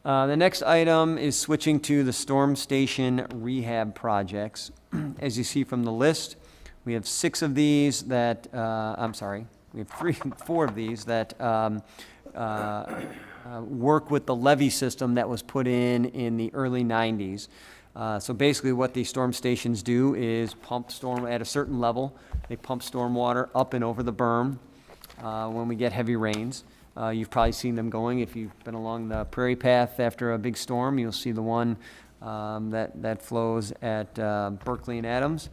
The next item is switching to the storm station rehab projects. As you see from the list, we have 6 of these that, we have 4 of these that work with the levee system that was put in the early 90s. So basically what these storm stations do is pump storm at a certain level. They pump storm water up and over the berm when we get heavy rains. You've probably seen them going. If you've been along the Prairie Path after a big storm, you'll see the one that flows at Berkeley and Adams.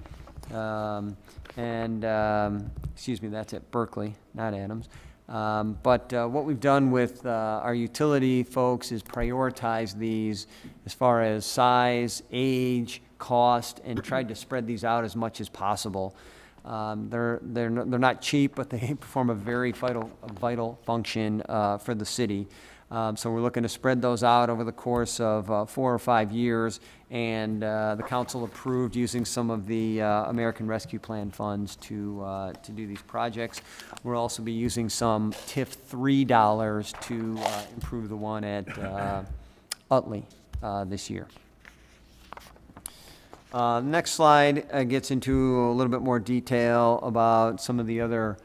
Excuse me, that's at Berkeley, not Adams. But what we've done with our utility folks is prioritize these as far as size, age, cost, and tried to spread these out as much as possible. They're not cheap, but they perform a very vital function for the city. So we're looking to spread those out over the course of 4 or 5 years, and the council approved using some of the American Rescue Plan funds to do these projects. We'll also be using some TIF 3 dollars to improve the one at Utley this year. Next slide gets into a little bit more detail about some of the other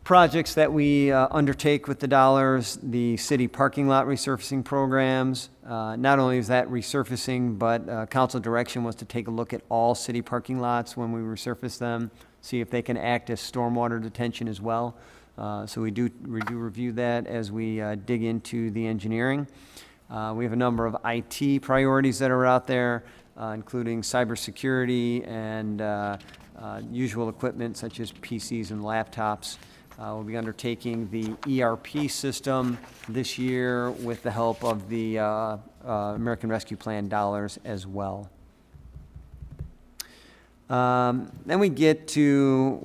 projects that we undertake with the dollars. The city parking lot resurfacing programs. Not only is that resurfacing, but council direction was to take a look at all city parking lots when we resurface them, see if they can act as stormwater detention as well. So we do review that as we dig into the engineering. We have a number of IT priorities that are out there, including cybersecurity and usual equipment such as PCs and laptops. We'll be undertaking the ERP system this year with the help of the American Rescue Plan dollars as well. Then we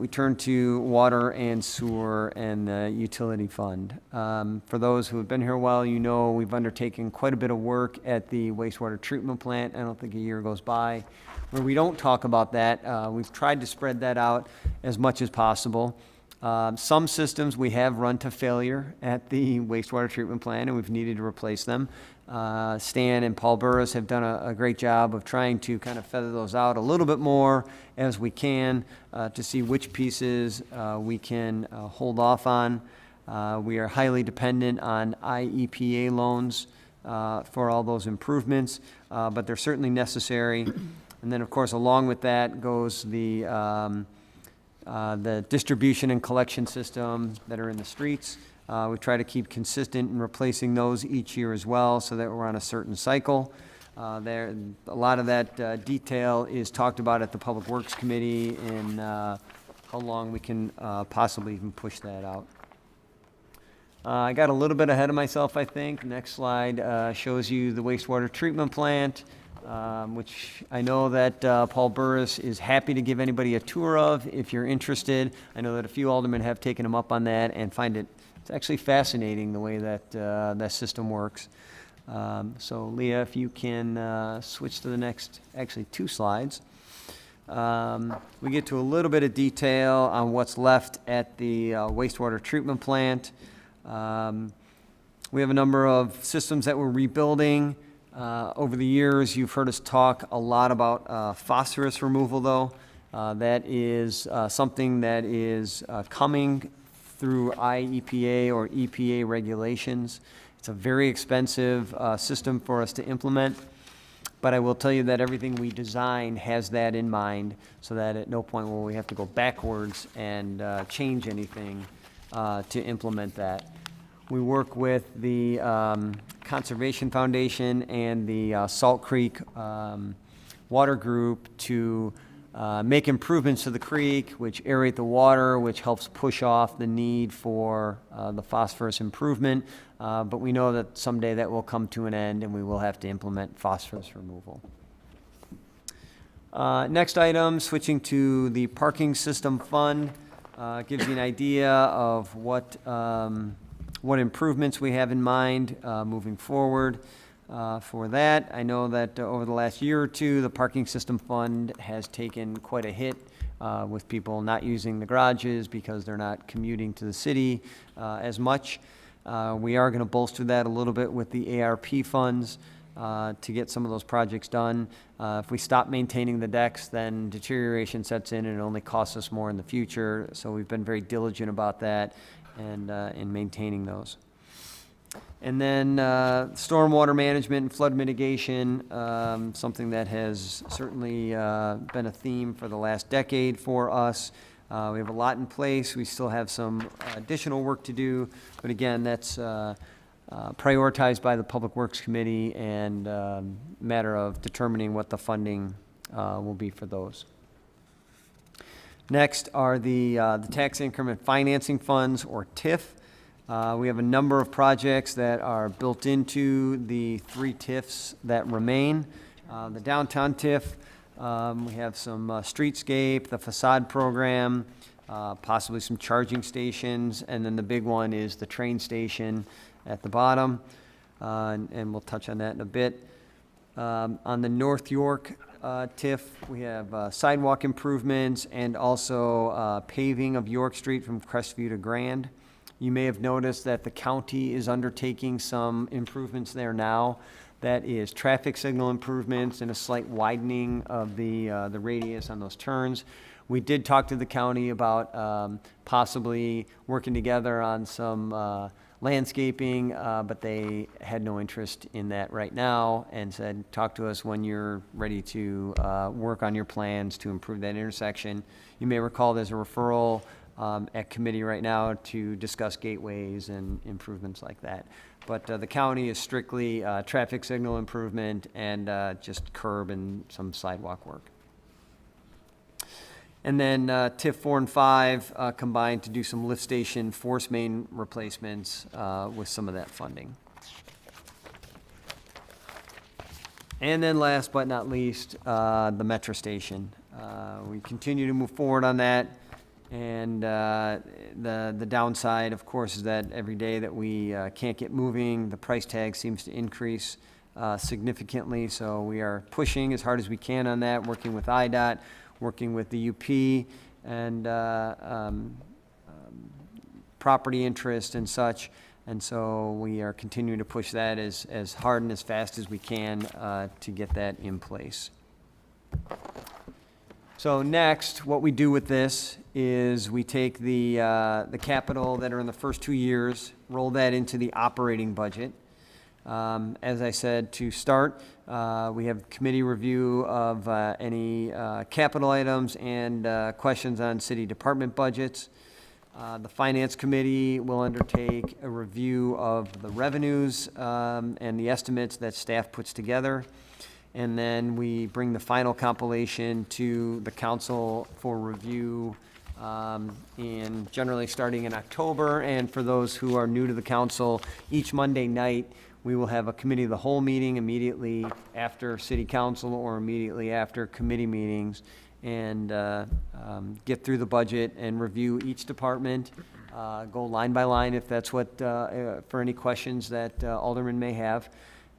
turn to water and sewer and the utility fund. For those who have been here a while, you know we've undertaken quite a bit of work at the wastewater treatment plant. I don't think a year goes by where we don't talk about that. We've tried to spread that out as much as possible. Some systems we have run to failure at the wastewater treatment plant, and we've needed to replace them. Stan and Paul Burris have done a great job of trying to kind of feather those out a little bit more as we can to see which pieces we can hold off on. We are highly dependent on IEPA loans for all those improvements, but they're certainly necessary. And then, of course, along with that goes the distribution and collection system that are in the streets. We try to keep consistent in replacing those each year as well so that we're on a certain cycle. A lot of that detail is talked about at the Public Works Committee and how long we can possibly even push that out. I got a little bit ahead of myself, I think. Next slide shows you the wastewater treatment plant. which I know that Paul Burris is happy to give anybody a tour of if you're interested. I know that a few aldermen have taken him up on that and find it's actually fascinating the way that that system works. So Leah, if you can switch to the next, actually 2 slides. We get to a little bit of detail on what's left at the wastewater treatment plant. We have a number of systems that we're rebuilding. Over the years, you've heard us talk a lot about phosphorus removal, though. That is something that is coming through IEPA or EPA regulations. It's a very expensive system for us to implement. But I will tell you that everything we design has that in mind, so that at no point will we have to go backwards and change anything to implement that. We work with the Conservation Foundation and the Salt Creek Water Group to make improvements to the creek, which aerate the water, which helps push off the need for the phosphorus improvement. But we know that someday that will come to an end and we will have to implement phosphorus removal. Next item, switching to the parking system fund, gives you an idea of what improvements we have in mind moving forward. For that, I know that over the last year or two, the parking system fund has taken quite a hit with people not using the garages because they're not commuting to the city as much. We are going to bolster that a little bit with the ARP funds to get some of those projects done. If we stop maintaining the decks, then deterioration sets in and it only costs us more in the future. So we've been very diligent about that and in maintaining those. And then stormwater management and flood mitigation, something that has certainly been a theme for the last decade for us. We have a lot in place. We still have some additional work to do, but again, that's prioritized by the Public Works Committee and matter of determining what the funding will be for those. Next are the tax increment financing funds, or TIF. We have a number of projects that are built into the 3 TIFs that remain. The downtown TIF, we have some streetscape, the facade program, possibly some charging stations, and then the big one is the train station at the bottom, and we'll touch on that in a bit. On the North York TIF, we have sidewalk improvements and also paving of York Street from Crestview to Grand. You may have noticed that the county is undertaking some improvements there now. That is traffic signal improvements and a slight widening of the radius on those turns. We did talk to the county about possibly working together on some landscaping, but they had no interest in that right now and said, talk to us when you're ready to work on your plans to improve that intersection. You may recall there's a referral at committee right now to discuss gateways and improvements like that. But the county is strictly traffic signal improvement and just curb and some sidewalk work. And then TIF 4 and 5 combined to do some lift station force main replacements with some of that funding. And then last but not least, the metro station. We continue to move forward on that. And the downside, of course, is that every day that we can't get moving, the price tag seems to increase significantly. So we are pushing as hard as we can on that, working with IDOT, working with the UP, and property interest and such. And so we are continuing to push that as hard and as fast as we can to get that in place. So next, what we do with this is we take the capital that are in the first 2 years, roll that into the operating budget. As I said, to start, we have committee review of any capital items and questions on city department budgets. The Finance Committee will undertake a review of the revenues and the estimates that staff puts together. And then we bring the final compilation to the council for review generally starting in October. And for those who are new to the council, each Monday night, We will have a committee of the whole meeting immediately after city council or immediately after committee meetings, and get through the budget and review each department, go line by line if that's what, for any questions that aldermen may have.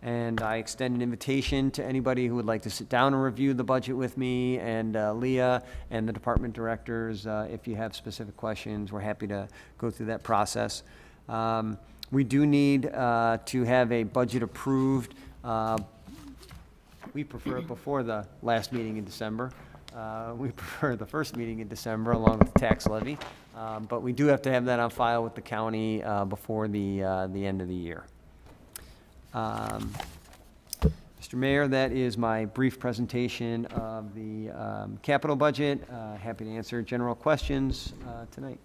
And I extend an invitation to anybody who would like to sit down and review the budget with me and Leah and the department directors. If you have specific questions, we're happy to go through that process. We do need to have a budget approved. We prefer it before the last meeting in December. We prefer the first meeting in December along with the tax levy. But we do have to have that on file with the county before the end of the year. Mr. Mayor, that is my brief presentation of the capital budget. Happy to answer general questions tonight.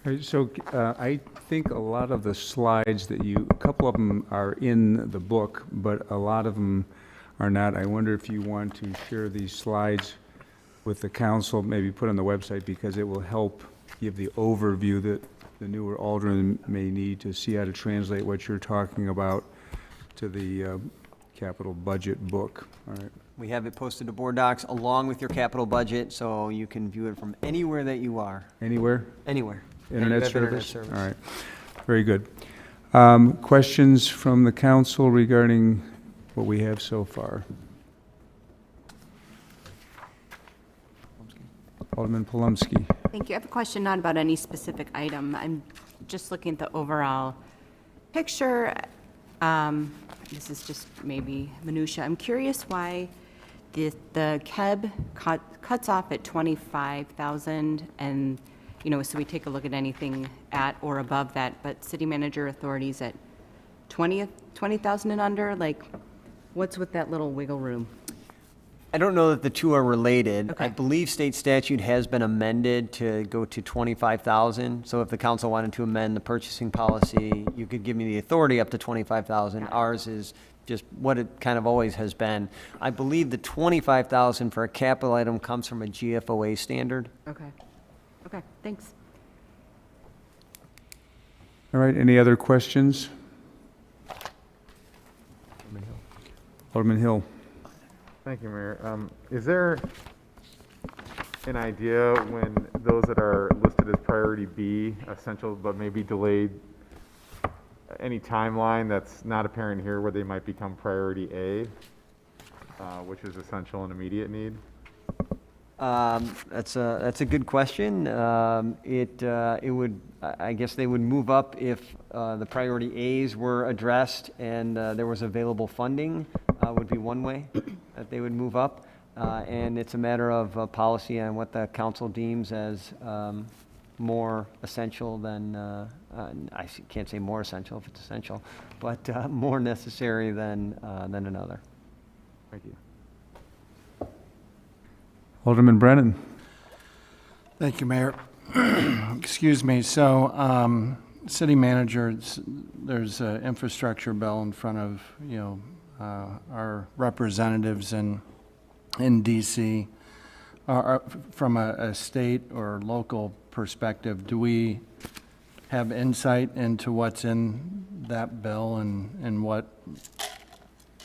All right, so I think a lot of the slides that a couple of them are in the book, but a lot of them are not. I wonder if you want to share these slides with the council, maybe put on the website, because it will help give the overview that the newer aldermen may need to see how to translate what you're talking about to the capital budget book. All right.
We have it posted to board docs along with your capital budget, so you can view it from anywhere that you are.
Anywhere?
Anywhere.
Internet
Any
service? All right. Very good. Questions from the council regarding what we have so far? Alderman Palumski.
Thank you. I have a question not about any specific item. I'm just looking at the overall picture. This is just maybe minutia. I'm curious why the KEB cuts off at 25,000, and, you know, so we take a look at anything at or above that, but city manager authorities at 20,000 and under. Like, what's with that little wiggle room?
I don't know that the two are related.
Okay.
I believe state statute has been amended to go to 25,000. So if the council wanted to amend the purchasing policy, you could give me the authority up to 25,000. Ours is just what it kind of always has been. I believe the 25,000 for a capital item comes from a GFOA standard.
Okay. Okay, thanks.
All right, any other questions? Alderman Hill.
Thank you, Mayor. Is there an idea when those that are listed as priority B, essential but maybe delayed, any timeline that's not apparent here where they might become priority A, which is essential and immediate need?
That's a good question. It would, I guess they would move up if the priority A's were addressed and there was available funding, would be one way that they would move up. And it's a matter of policy on what the council deems as more essential than, I can't say more essential if it's essential, but more necessary than another.
Thank you.
Alderman Brennan.
Thank you, Mayor. Excuse me. So, city manager, there's an infrastructure bill in front of, our representatives in DC. From a state or local perspective, do we have insight into what's in that bill and what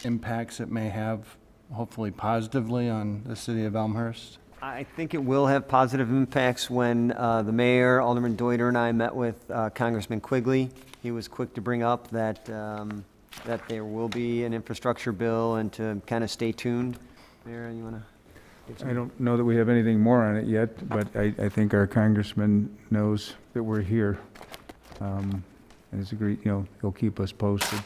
impacts it may have, hopefully positively, on the city of Elmhurst?
I think it will have positive impacts. When the mayor, Alderman Deuter, and I met with Congressman Quigley, he was quick to bring up that there will be an infrastructure bill and to kind of stay tuned. Mayor, you want to?
I don't know that we have anything more on it yet, but I think our congressman knows that we're here. And has agreed, he'll keep us posted.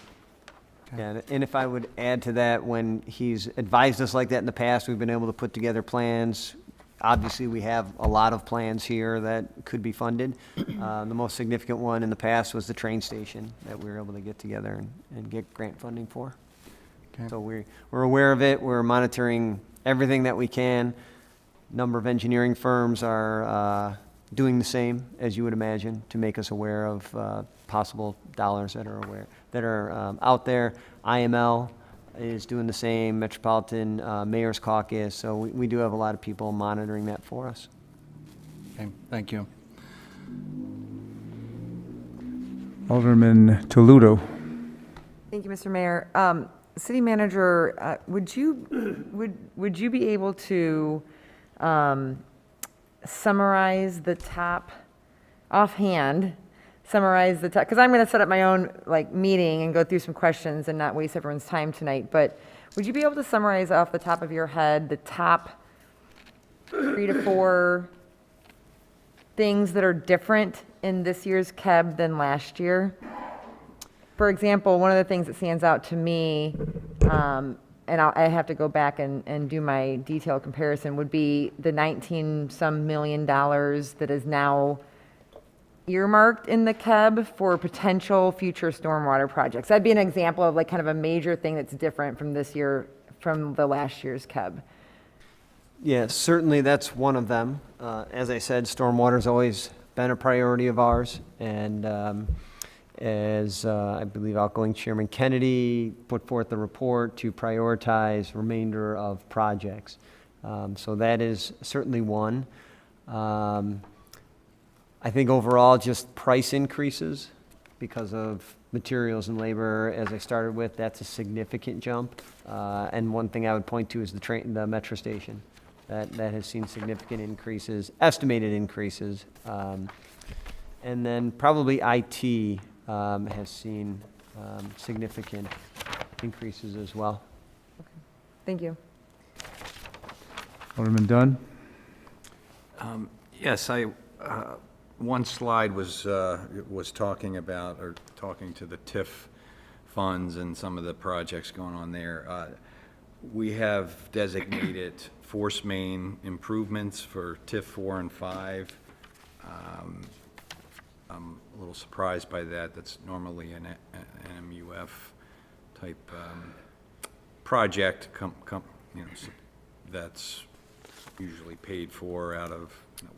Yeah, and if I would add to that, when he's advised us like that in the past, we've been able to put together plans. Obviously, we have a lot of plans here that could be funded. The most significant one in the past was the train station that we were able to get together and get grant funding for.
Okay.
So we're aware of it. We're monitoring everything that we can. Number of engineering firms are doing the same, as you would imagine, to make us aware of possible dollars that are out there. IML is doing the same, Metropolitan Mayor's Caucus, so we do have a lot of people monitoring that for us.
Okay, thank you.
Alderman Toledo.
Thank you, Mr. Mayor. City Manager, would you be able to summarize the top, offhand, because I'm going to set up my own meeting and go through some questions and not waste everyone's time tonight, but would you be able to summarize off the top of your head the top 3 to 4 things that are different in this year's KEB than last year? For example, one of the things that stands out to me, and I have to go back and do my detailed comparison, would be the 19-some million dollars that is now earmarked in the KEB for potential future stormwater projects. That'd be an example of kind of a major thing that's different from this year, from the last year's KEB.
Yeah, certainly that's one of them. As I said, stormwater's always been a priority of ours, and as I believe outgoing Chairman Kennedy put forth the report to prioritize remainder of projects. So that is certainly one. I think overall just price increases because of materials and labor, as I started with, that's a significant jump. And one thing I would point to is the metro station. That has seen significant increases, estimated increases. And then probably IT has seen significant increases as well.
Thank you.
Alderman Dunn?
Yes, one slide was talking about, or talking to the TIF funds and some of the projects going on there. We have designated force main improvements for TIF 4 and 5. I'm a little surprised by that. That's normally an MUF type project, that's usually paid for out of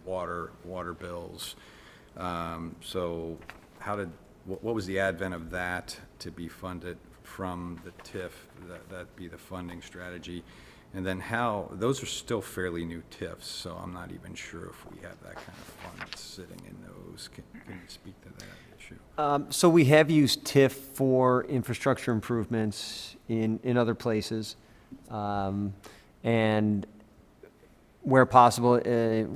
water bills. So what was the advent of that to be funded from the TIF? That be the funding strategy. And then those are still fairly new TIFs, so I'm not even sure if we have that kind of fund sitting in those. Can you speak to that issue?
So we have used TIF for infrastructure improvements in other places. And where possible,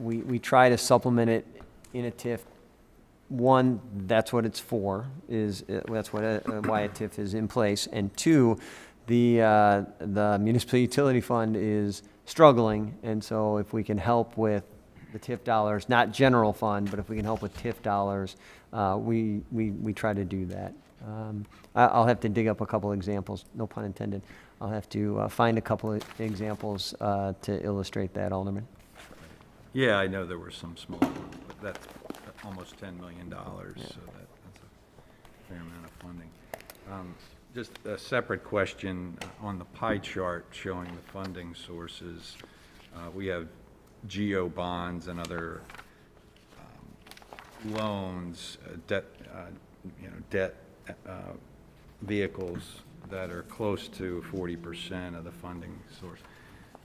we try to supplement it in a TIF. One, that's what it's for, that's why a TIF is in place. And two, the municipal utility fund is struggling, and so if we can help with the TIF dollars, not general fund, but if we can help with TIF dollars, we try to do that. I'll have to dig up a couple examples, no pun intended. I'll have to find a couple of examples to illustrate that, Alderman.
Yeah, I know there were some small ones, but that's almost $10 million, so that's a fair amount of funding. Just a separate question on the pie chart showing the funding sources. We have GO bonds and other loans, debt vehicles that are close to 40% of the funding source.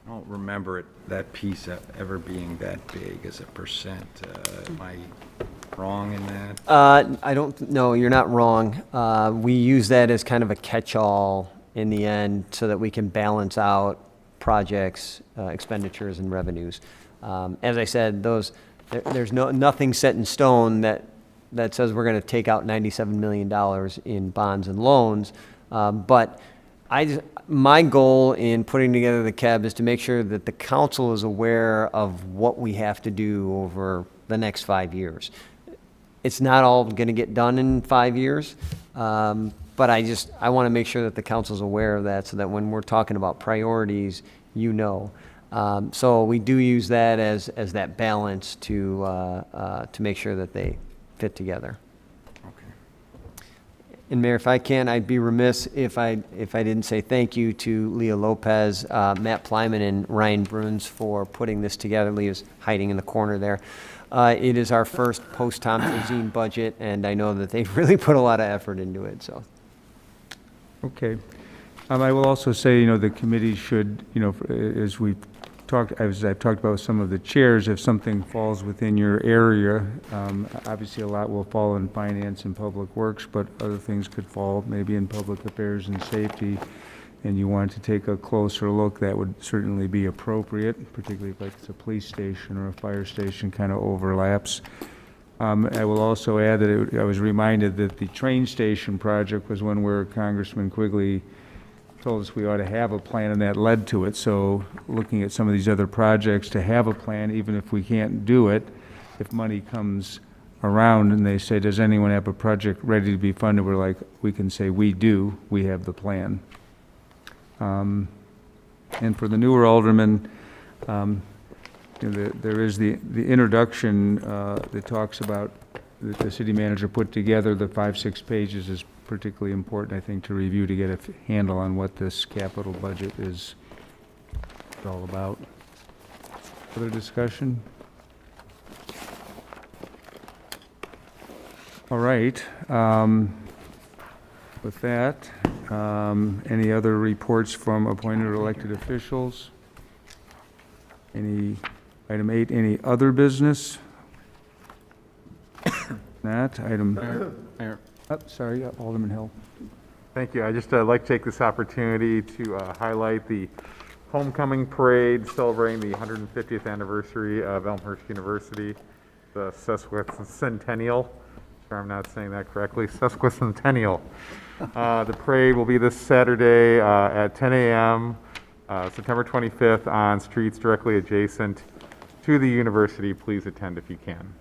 I don't remember that piece ever being that big as a percent. Am I wrong in that?
I don't, no, you're not wrong. We use that as kind of a catch-all in the end so that we can balance out projects, expenditures, and revenues. As I said, there's nothing set in stone that says we're going to take out $97 million in bonds and loans, but my goal in putting together the KEB is to make sure that the council is aware of what we have to do over the next 5 years. It's not all going to get done in 5 years, but I want to make sure that the council's aware of that so that when we're talking about priorities, so we do use that as that balance to make sure that they fit together. And Mayor, if I can, I'd be remiss if I didn't say thank you to Leah Lopez, Matt Plyman, and Ryan Bruns for putting this together. Leah's hiding in the corner there. It is our first post-Thompson budget, and I know that they've really put a lot of effort into it. So,
okay. I will also say, the committee should, as we've I've talked about with some of the chairs, if something falls within your area, obviously a lot will fall in finance and public works, but other things could fall maybe in public affairs and safety, and you want to take a closer look, that would certainly be appropriate, particularly if like it's a police station or a fire station kind of overlaps. I will also add that I was reminded that the train station project was one where Congressman Quigley told us we ought to have a plan, and that led to it. So looking at some of these other projects, to have a plan, even if we can't do it, if money comes around and they say, does anyone have a project ready to be funded, we're like, we can say, we do, we have the plan. And for the newer aldermen, there is the introduction that talks about that the city manager put together. The 5-6 pages is particularly important, I think, to review to get a handle on what this capital budget is all about. Further discussion? All right. With that, any other reports from appointed or elected officials? Item 8, any other business? Not. Item.
Mayor.
Oh, sorry, Alderman Hill.
Thank you. I just like to take this opportunity to highlight the homecoming parade celebrating the 150th anniversary of Elmhurst University, the sesquicentennial. Sure I'm not saying that correctly. Sesquicentennial. The parade will be this Saturday at 10 a.m. September 25th on streets directly adjacent to the university. Please attend if you can.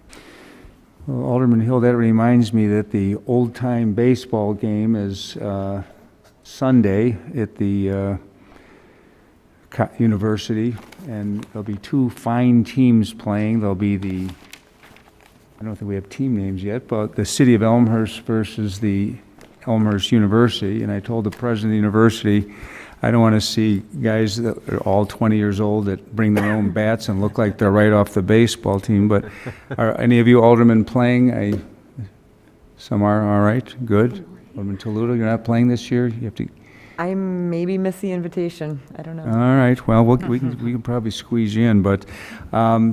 Well, Alderman Hill, that reminds me that the old-time baseball game is Sunday at the university, and there'll be 2 fine teams playing. There'll be I don't think we have team names yet, but the city of Elmhurst versus the Elmhurst University. And I told the president of the university, I don't want to see guys that are all 20 years old that bring their own bats and look like they're right off the baseball team. But are any of you aldermen playing? Some are, all right, good. Alderman Toludo, you're not playing this year? You have to.
I maybe missed the invitation. I don't know.
All right, well, we can probably squeeze you in, but,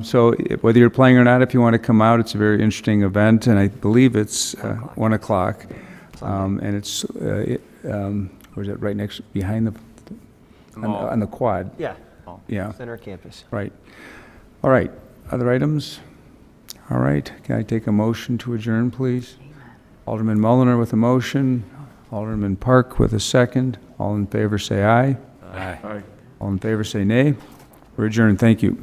so whether you're playing or not, if you want to come out, it's a very interesting event, and I believe it's 1 o'clock. And it's, where's that, right next, behind on the quad?
Yeah.
Yeah.
Center campus.
Right. All right, other items? All right, can I take a motion to adjourn, please? Alderman Mulliner with a motion, Alderman Park with a second. All in favor say aye.
Aye.
All in favor say nay. We're adjourned, thank you.